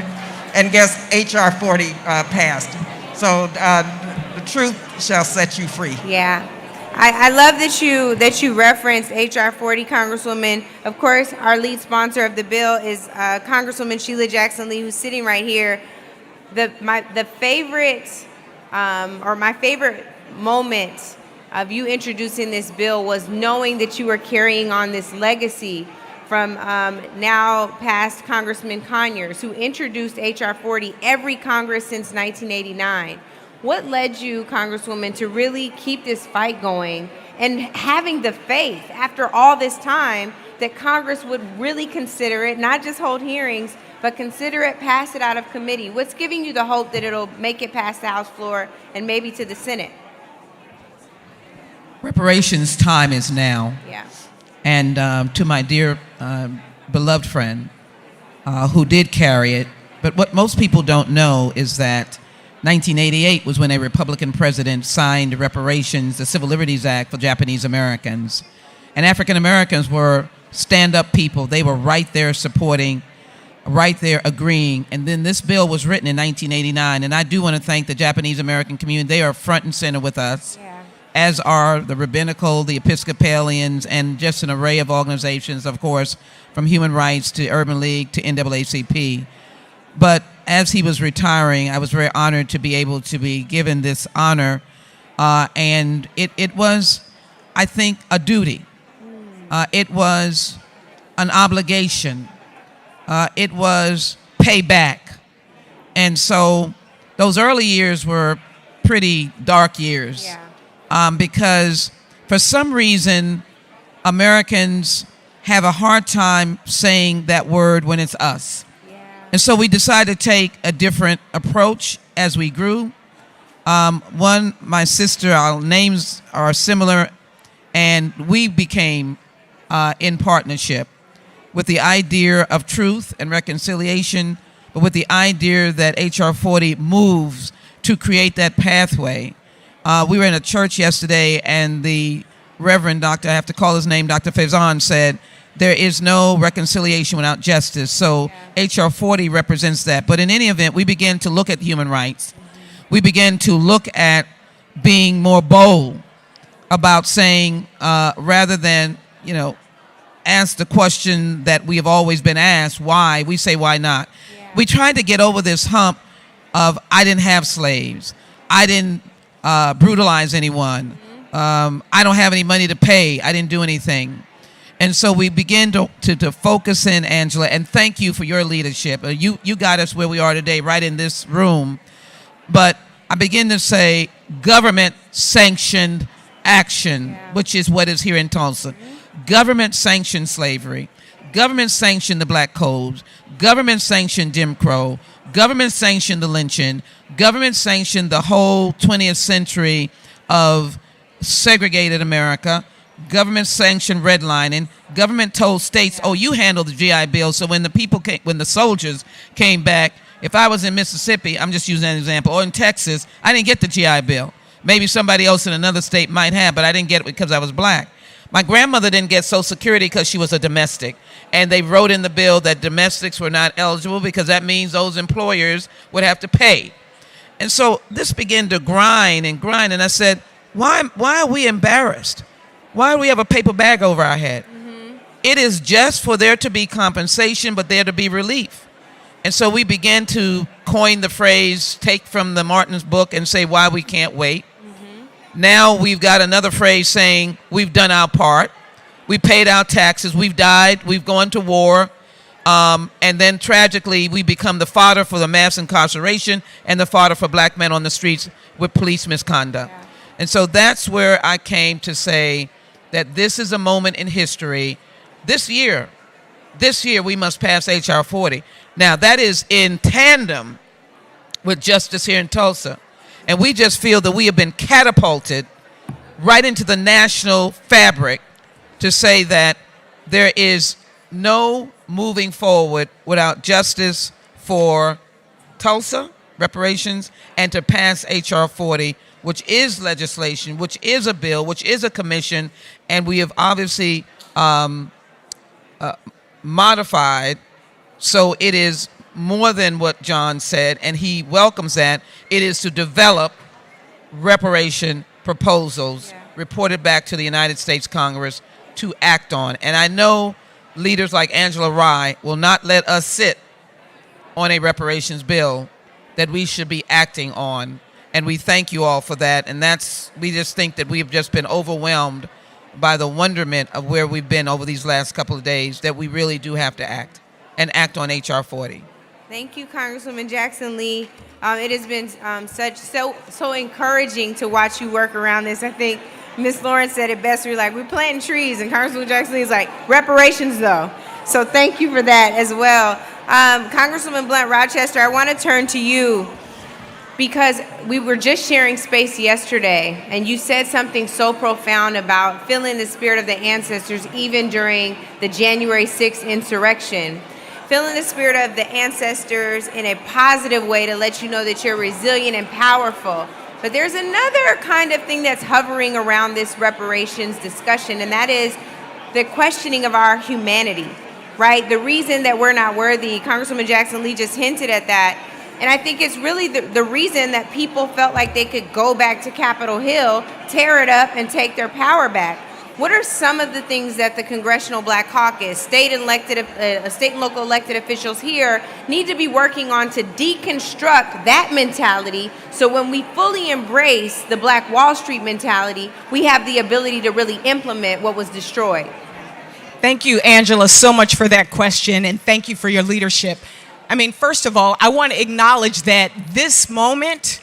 and get H.R. 40 passed. So the truth shall set you free. Yeah. I love that you referenced H.R. 40, Congresswoman. Of course, our lead sponsor of the bill is Congresswoman Sheila Jackson Lee, who's sitting right here. My favorite moment of you introducing this bill was knowing that you were carrying on this legacy from now past Congressman Conyers, who introduced H.R. 40 every Congress since 1989. What led you, Congresswoman, to really keep this fight going and having the faith after all this time that Congress would really consider it, not just hold hearings, but consider it, pass it out of committee? What's giving you the hope that it'll make it past the House floor and maybe to the Senate? Reparations time is now. Yeah. And to my dear beloved friend who did carry it, but what most people don't know is that 1988 was when a Republican president signed reparations, the Civil Liberties Act for Japanese Americans. And African Americans were stand-up people. They were right there supporting, right there agreeing. And then this bill was written in 1989. And I do want to thank the Japanese American community. They are front and center with us, as are the rabbinical, the Episcopalians, and just an array of organizations, of course, from Human Rights to Urban League to NAACP. But as he was retiring, I was very honored to be able to be given this honor. And it was, I think, a duty. It was an obligation. It was payback. And so those early years were pretty dark years. Because for some reason, Americans have a hard time saying that word when it's us. And so we decided to take a different approach as we grew. One, my sister, our names are similar, and we became in partnership with the idea of truth and reconciliation, but with the idea that H.R. 40 moves to create that pathway. We were in a church yesterday, and the Reverend Dr., I have to call his name, Dr. Faison, said, there is no reconciliation without justice. So H.R. 40 represents that. But in any event, we began to look at human rights. We began to look at being more bold about saying, rather than, ask the question that we have always been asked, why, we say, why not? We tried to get over this hump of, I didn't have slaves. I didn't brutalize anyone. I don't have any money to pay. I didn't do anything. And so we begin to focus in, Angela, and thank you for your leadership. You got us where we are today, right in this room. But I begin to say government-sanctioned action, which is what is here in Tulsa. Government-sanctioned slavery. Government-sanctioned the black codes. Government-sanctioned Jim Crow. Government-sanctioned the lynching. Government-sanctioned the whole 20th century of segregated America. Government sanctioned redlining. Government told states, oh, you handle the GI Bill. So when the soldiers came back, if I was in Mississippi, I'm just using an example, or in Texas, I didn't get the GI Bill. Maybe somebody else in another state might have, but I didn't get it because I was black. My grandmother didn't get Social Security because she was a domestic. And they wrote in the bill that domestics were not eligible because that means those employers would have to pay. And so this began to grind. And I said, why are we embarrassed? Why do we have a paper bag over our head? It is just for there to be compensation, but there to be relief. And so we began to coin the phrase, take from the Martin's book and say why we can't wait. Now we've got another phrase saying we've done our part. We paid our taxes. We've died. We've gone to war. And then tragically, we become the fodder for the mass incarceration and the fodder for black men on the streets with police misconduct. Yeah. And so that's where I came to say that this is a moment in history. This year we must pass H.R. 40. Now, that is in tandem with justice here in Tulsa. And we just feel that we have been catapulted right into the national fabric to say that there is no moving forward without justice for Tulsa, reparations, and to pass H.R. 40, which is legislation, which is a bill, which is a commission, and we have obviously modified so it is more than what John said, and he welcomes that. It is to develop reparation proposals reported back to the United States Congress to act on. And I know leaders like Angela Rye will not let us sit on a reparations bill that we should be acting on. And we thank you all for that. And we just think that we've just been overwhelmed by the wonderment of where we've been over these last couple of days, that we really do have to act and act on H.R. 40. Thank you, Congresswoman Jackson Lee. It has been so encouraging to watch you work around this. I think Ms. Lawrence said it best. We're planting trees, and Congresswoman Jackson Lee is like, reparations though. So thank you for that as well. Congresswoman Blunt Rochester, I want to turn to you because we were just sharing space yesterday, and you said something so profound about feeling the spirit of the ancestors even during the January 6th insurrection. Feeling the spirit of the ancestors in a positive way to let you know that you're resilient and powerful. But there's another kind of thing that's hovering around this reparations discussion, and that is the questioning of our humanity, right? The reason that we're not worthy, Congresswoman Jackson Lee just hinted at that. And I think it's really the reason that people felt like they could go back to Capitol Hill, tear it up, and take their power back. What are some of the things that the Congressional Black Caucus, state and local elected officials here need to be working on to deconstruct that mentality, so when we fully embrace the Black Wall Street mentality, we have the ability to really implement what was destroyed? Thank you, Angela, so much for that question, and thank you for your leadership. I mean, first of all, I want to acknowledge that this moment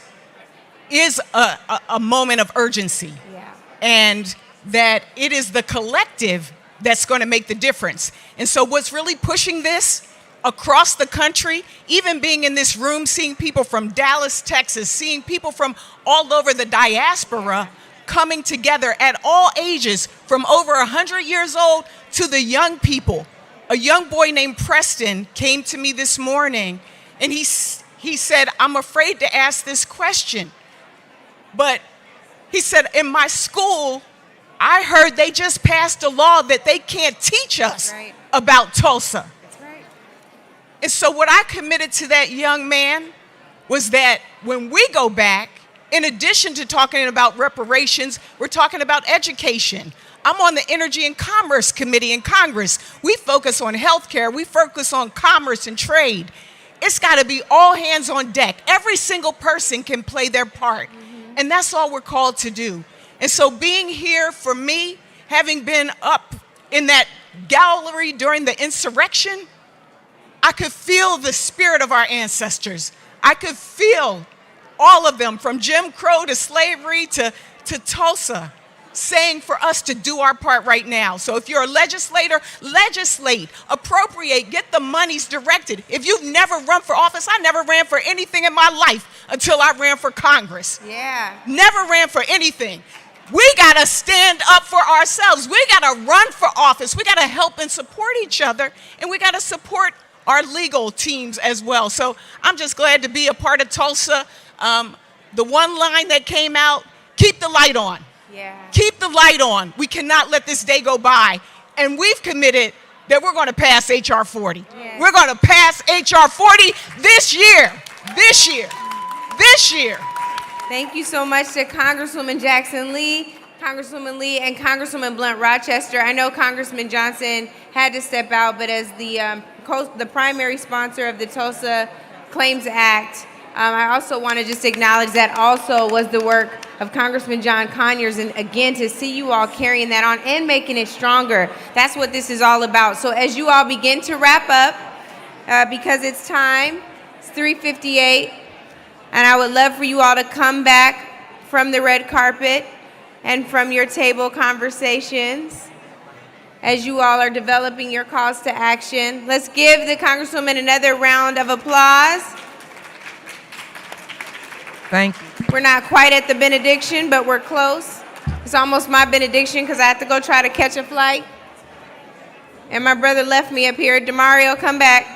is a moment of urgency. Yeah. And that it is the collective that's going to make the difference. And so what's really pushing this across the country, even being in this room, seeing people from Dallas, Texas, seeing people from all over the diaspora coming together at all ages, from over 100 years old to the young people. A young boy named Preston came to me this morning, and he said, I'm afraid to ask this question. But he said, in my school, I heard they just passed a law that they can't teach us about Tulsa. That's right. And so what I committed to that young man was that when we go back, in addition to talking about reparations, we're talking about education. I'm on the Energy and Commerce Committee in Congress. We focus on healthcare. We focus on commerce and trade. It's got to be all hands on deck. Every single person can play their part. And that's all we're called to do. And so being here for me, having been up in that gallery during the insurrection, I could feel the spirit of our ancestors. I could feel all of them, from Jim Crow to slavery to Tulsa, saying for us to do our part right now. So if you're a legislator, legislate, appropriate, get the monies directed. If you've never run for office, I never ran for anything in my life until I ran for Congress. Yeah. Never ran for anything. We got to stand up for ourselves. We got to run for office. We got to help and support each other, and we got to support our legal teams as well. So I'm just glad to be a part of Tulsa. The one line that came out, keep the light on. Yeah. Keep the light on. We cannot let this day go by. And we've committed that we're going to pass H.R. 40. Yeah. We're going to pass H.R. 40 this year. This year. This year. Thank you so much to Congresswoman Jackson Lee, Congresswoman Lee, and Congresswoman Blunt Rochester. I know Congressman Johnson had to step out, but as the primary sponsor of the Tulsa Claims Act, I also want to just acknowledge that also was the work of Congressman John Conyers, and again, to see you all carrying that on and making it stronger. That's what this is all about. So as you all begin to wrap up, because it's time, it's 3:58, and I would love for you all to come back from the red carpet and from your table conversations as you all are developing your calls to action. Let's give the Congresswoman another round of applause. Thank you. We're not quite at the benediction, but we're close. It's almost my benediction because I have to go try to catch a flight. And my brother left me up here. Demario, come back.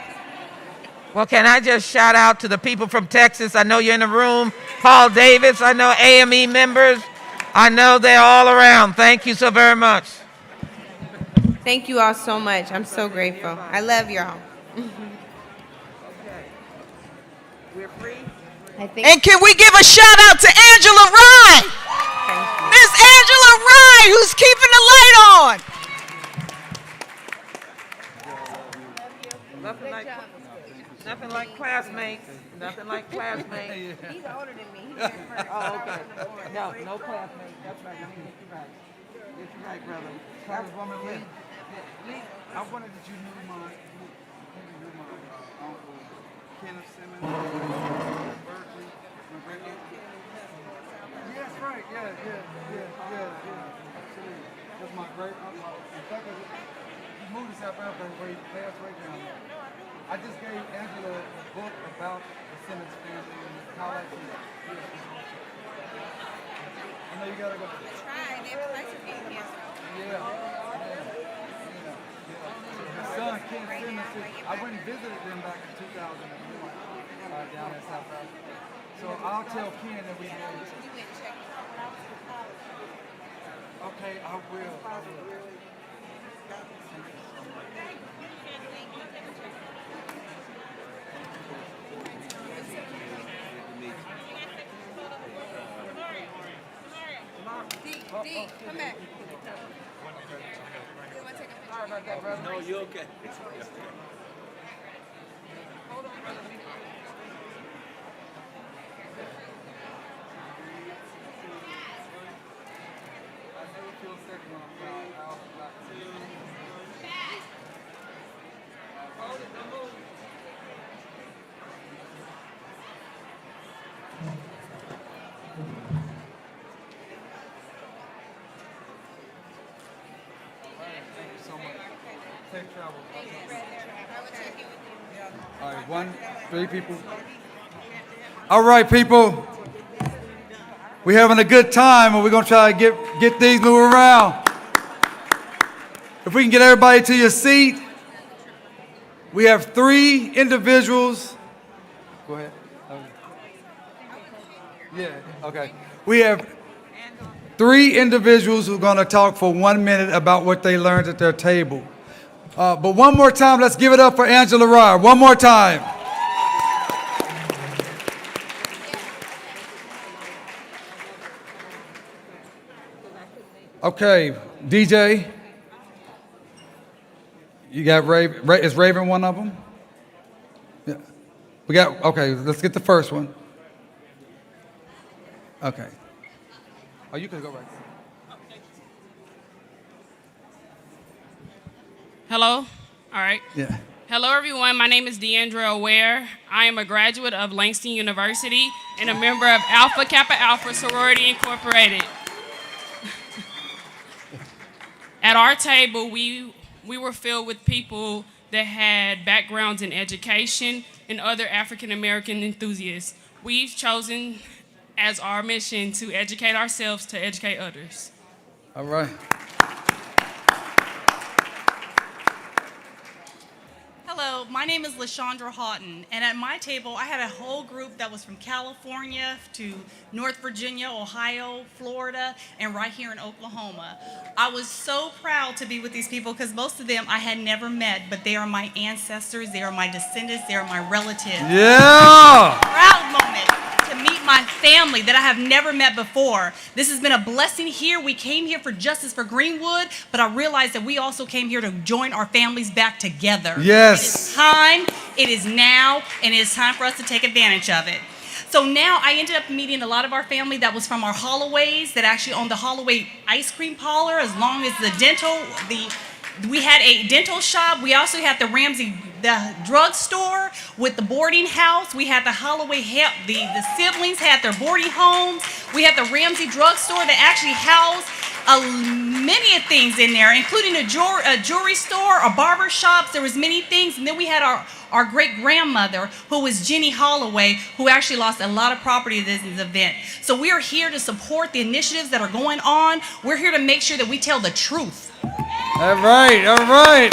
Well, can I just shout out to the people from Texas? I know you're in the room. Paul Davis, I know AME members. I know they're all around. Thank you so very much. Thank you all so much. I'm so grateful. I love y'all. We're free. And can we give a shout out to Angela Rye? Miss Angela Rye, who's keeping the light on. Nothing like classmates. Nothing like classmates. He's older than me. Oh, okay. No classmates. That's right. Get you right. Get you right, brother. Congresswoman Lee, I wanted that you knew my uncle Kenneth Simmons, Berkeley, my great uncle. Yes, right. Yeah. Absolutely. That's my great uncle. In fact, he moved to South Africa where he passed right down there. I just gave Angela a book about the Simmons family and how that came. I know you gotta go. Yeah. His son, Ken Simmons, I went and visited them back in 2001 down in South Africa. So I'll tell Ken that we know. Okay, I will. D, come back. Sorry about that, brother. No, you're okay. Hold on, brother. I never feel sick when I'm proud. Hold it, don't move. Safe travel. All right, 3 people. All right, people. We're having a good time, and we're gonna try to get these moving around. If we can get everybody to your seat, we have 3 individuals. Go ahead. Yeah. Okay. We have 3 individuals who are gonna talk for 1 minute about what they learned at their table. But one more time, let's give it up for Angela Rye. One more time. Okay, DJ. You got Raven. Is Raven one of them? Yeah. We got, okay, let's get the first one. Okay. Oh, you can go right there. Hello? All right. Yeah. Hello, everyone. My name is Deandra Ware. I am a graduate of Langston University and a member of Alpha Kappa Alpha Sorority Incorporated. At our table, we were filled with people that had backgrounds in education and other African American enthusiasts. We've chosen as our mission to educate ourselves to educate others. All right. Hello, my name is LaShondra Houghton, and at my table I had a whole group that was from California to North Virginia, Ohio, Florida, and right here in Oklahoma. I was so proud to be with these people because most of them I had never met, but they are my ancestors, they are my descendants, they are my relatives. Yeah! Proud moment to meet my family that I have never met before. This has been a blessing here. We came here for justice for Greenwood, but I realized that we also came here to join our families back together. Yes. It is time, it is now, and it is time for us to take advantage of it. So now I ended up meeting a lot of our family that was from our Holloways that actually owned the Holloway ice cream parlor, as long as we had a dental shop. We also had the Ramsey, the drugstore with the boarding house. We had the Holloway, the siblings had their boarding homes. We had the Ramsey drugstore that actually housed many things in there, including a jewelry store, a barber shops. There was many things. And then we had our great-grandmother, who was Jenny Holloway, who actually lost a lot of property at this event. So we are here to support the initiatives that are going on. We're here to make sure that we tell the truth. All right, all right.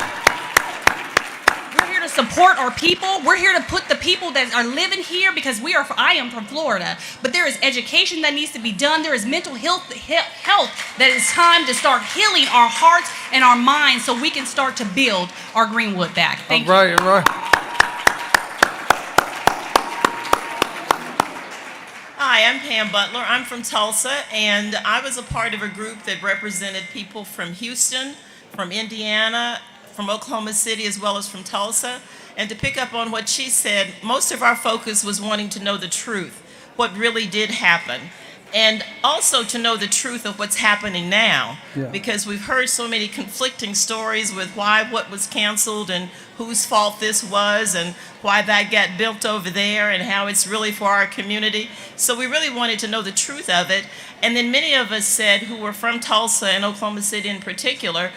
We're here to support our people. We're here to put the people that are living here, because I am from Florida, but there is education that needs to be done. There is mental health that it's time to start healing our hearts and our minds so we can start to build our Greenwood back. Thank you. All right, all right. Hi, I'm Pam Butler. I'm from Tulsa, and I was a part of a group that represented people from Houston, from Indiana, from Oklahoma City, as well as from Tulsa. And to pick up on what she said, most of our focus was wanting to know the truth, what really did happen. And also to know the truth of what's happening now, because we've heard so many conflicting stories with what was canceled and whose fault this was and why that got built over there and how it's really for our community. So we really wanted to know the truth of it. And then many of us said, who were from Tulsa and Oklahoma City in particular,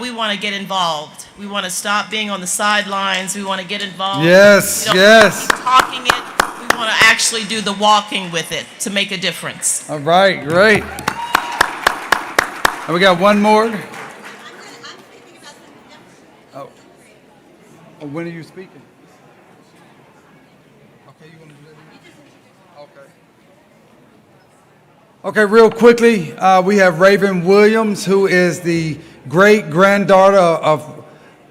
we want to get involved. We want to stop being on the sidelines. We want to get involved. Yes, we don't yes. keep talking it. We want to actually do the walking with it to make a difference. All right, great. And we got one more. Oh, when are you speaking? Okay, you want to do that? Okay. Okay, real quickly, we have Raven Williams, who is the great-granddaughter of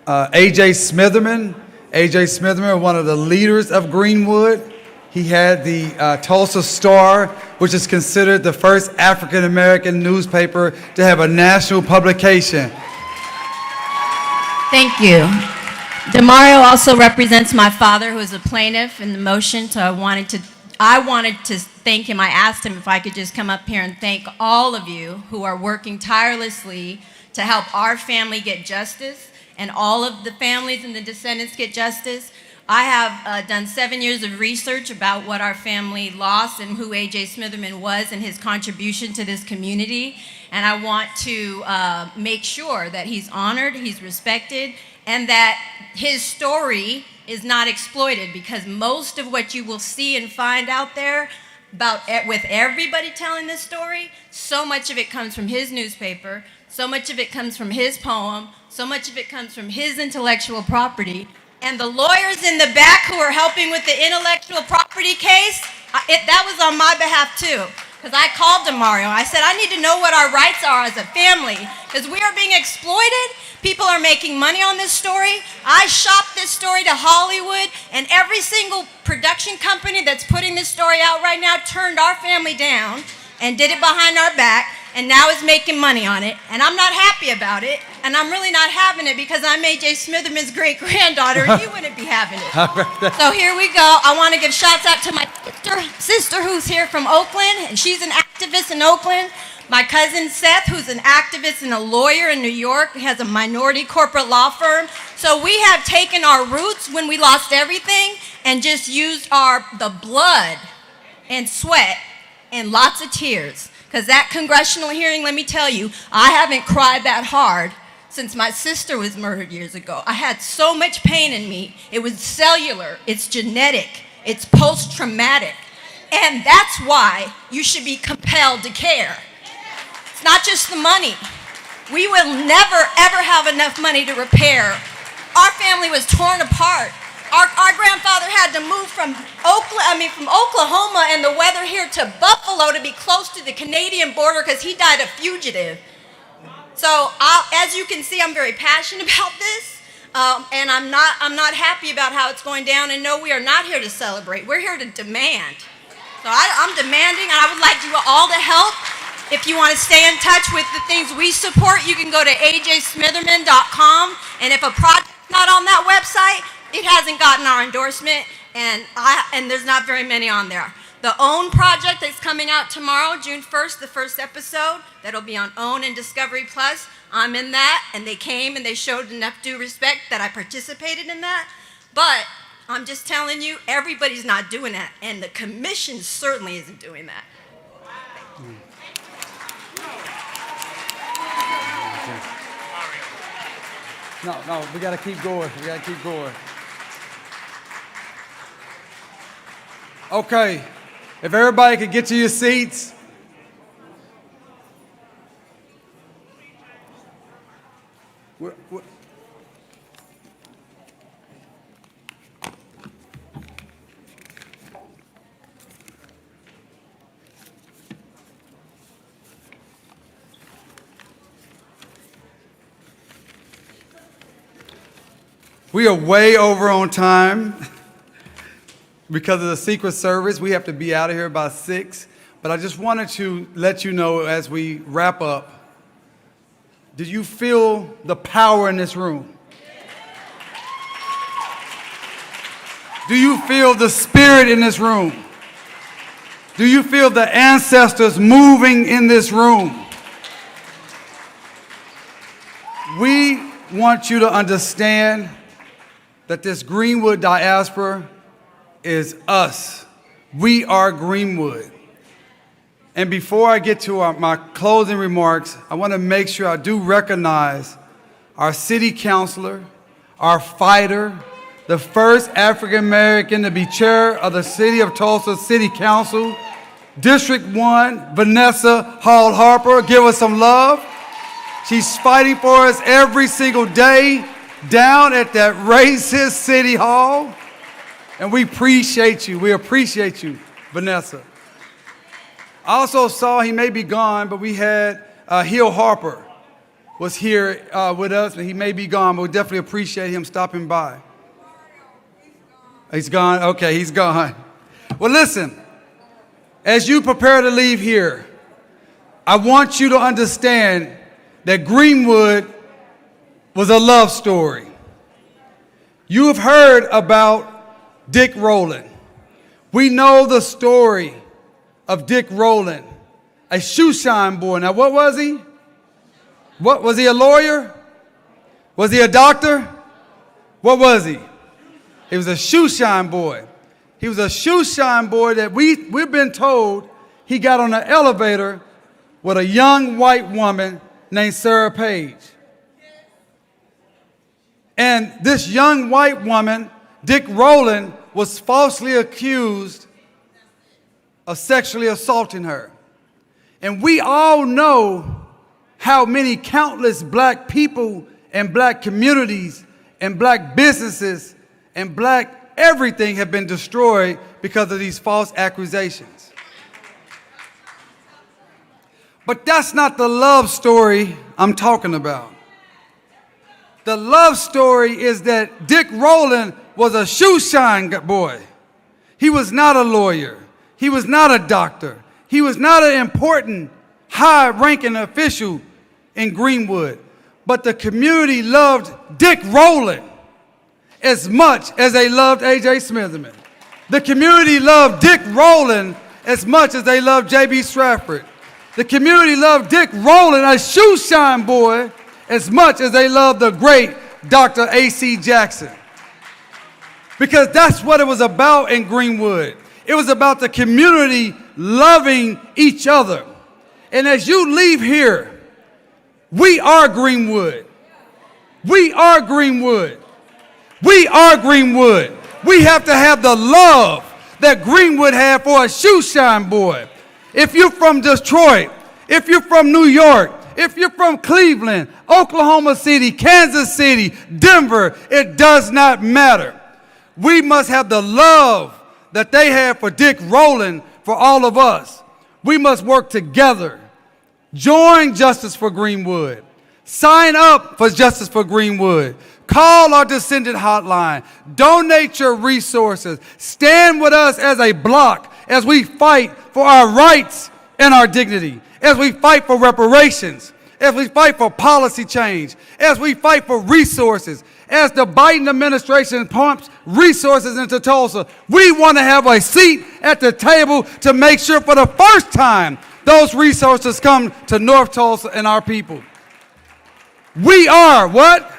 A.J. Smitherman. A.J. Smitherman, one of the leaders of Greenwood. He had the Tulsa Star, which is considered the first African-American newspaper to have a national publication. Thank you. DeMario also represents my father, who is a plaintiff in the motion, so I wanted to thank him. I asked him if I could just come up here and thank all of you who are working tirelessly to help our family get justice and all of the families and the descendants get justice. I have done 7 years of research about what our family lost and who A.J. Smitherman was and his contribution to this community. And I want to make sure that he's honored, he's respected, and that his story is not exploited, because most of what you will see and find out there with everybody telling this story, so much of it comes from his newspaper, so much of it comes from his poem, so much of it comes from his intellectual property. And the lawyers in the back who are helping with the intellectual property case, that was on my behalf too. Because I called DeMario. I said, I need to know what our rights are as a family, because we are being exploited. People are making money on this story. I shopped this story to Hollywood, and every single production company that's putting this story out right now turned our family down and did it behind our back, and now is making money on it. And I'm not happy about it, and I'm really not having it, because I'm A.J. Smitherman's great-granddaughter, and you wouldn't be having it. So here we go. I want to give shouts out to my sister who's here from Oakland, and she's an activist in Oakland. My cousin Seth, who's an activist and a lawyer in New York, has a minority corporate law firm. So we have taken our roots when we lost everything and just used the blood and sweat and lots of tears. Because that congressional hearing, let me tell you, I haven't cried that hard since my sister was murdered years ago. I had so much pain in me. It was cellular, it's genetic, it's post-traumatic. And that's why you should be compelled to care. It's not just the money. We will never, ever have enough money to repair. Our family was torn apart. Our grandfather had to move from Oklahoma and the weather here to Buffalo to be close to the Canadian border, because he died a fugitive. So as you can see, I'm very passionate about this, and I'm not happy about how it's going down. And no, we are not here to celebrate. We're here to demand. So I'm demanding, and I would like you all to help. If you want to stay in touch with the things we support, you can go to ajsmitherman.com, and if a project's not on that website, it hasn't gotten our endorsement, and there's not very many on there. The OWN project that's coming out tomorrow, June 1st, the first episode, that'll be on OWN and Discovery Plus. I'm in that, and they came and they showed enough due respect that I participated in that. But I'm just telling you, everybody's not doing that, and the commission certainly isn't doing that. No, we gotta keep going. We gotta keep going. Okay, if everybody could get to your seats. We are way over on time. Because of the Secret Service, we have to be out of here by 6. But I just wanted to let you know as we wrap up, do you feel the power in this room? Do you feel the spirit in this room? Do you feel the ancestors moving in this room? We want you to understand that this Greenwood diaspora is us. We are Greenwood. And before I get to my closing remarks, I want to make sure I do recognize our city councilor, our fighter, the first African American to be chair of the City of Tulsa City Council, District 1, Vanessa Hall Harper. Give us some love. She's fighting for us every single day down at that racist City Hall. And we appreciate you. We appreciate you, Vanessa. I also saw, he may be gone, but we had Hill Harper was here with us, and he may be gone, but we definitely appreciate him stopping by. He's gone? Okay, he's gone. Well, listen, as you prepare to leave here, I want you to understand that Greenwood was a love story. You have heard about Dick Rowland. We know the story of Dick Rowland, a shoeshine boy. Now, what was he? What was he, a lawyer? Was he a doctor? What was he? He was a shoeshine boy. He was a shoeshine boy that we've been told he got on an elevator with a young white woman named Sarah Page. And this young white woman, Dick Rowland, was falsely accused of sexually assaulting her. And we all know how many countless black people and black communities and black businesses and black everything have been destroyed because of these false accusations. But that's not the love story I'm talking about. The love story is that Dick Rowland was a shoeshine boy. He was not a lawyer. He was not a doctor. He was not an important, high-ranking official in Greenwood. But the community loved Dick Rowland as much as they loved A.J. Smitherman. The community loved Dick Rowland as much as they loved J.B. Stratford. The community loved Dick Rowland, a shoeshine boy, as much as they loved the great Dr. A.C. Jackson. Because that's what it was about in Greenwood. It was about the community loving each other. And as you leave here, we are Greenwood. We are Greenwood. We are Greenwood. We have to have the love that Greenwood had for a shoeshine boy. If you're from Detroit, if you're from New York, if you're from Cleveland, Oklahoma City, Kansas City, Denver, it does not matter. We must have the love that they had for Dick Rowland for all of us. We must work together. Join Justice for Greenwood. Sign up for Justice for Greenwood. Call our Descendant hotline. Donate your resources. Stand with us as a block as we fight for our rights and our dignity, as we fight for reparations, as we fight for policy change, as we fight for resources, as the Biden administration pumps resources into Tulsa, we want to have a seat at the table to make sure for the first time those resources come to North Tulsa and our people. We are what?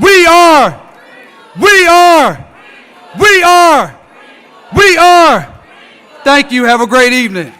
We are. We are. We are. We are. Thank you. Have a great evening.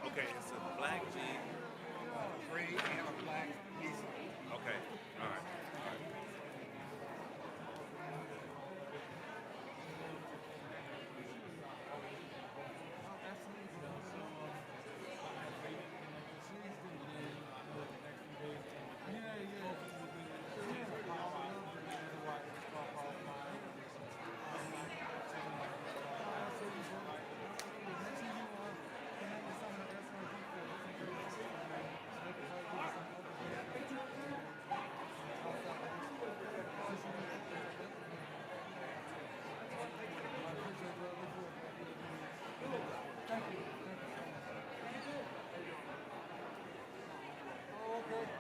Okay, it's a black jeep, gray and a black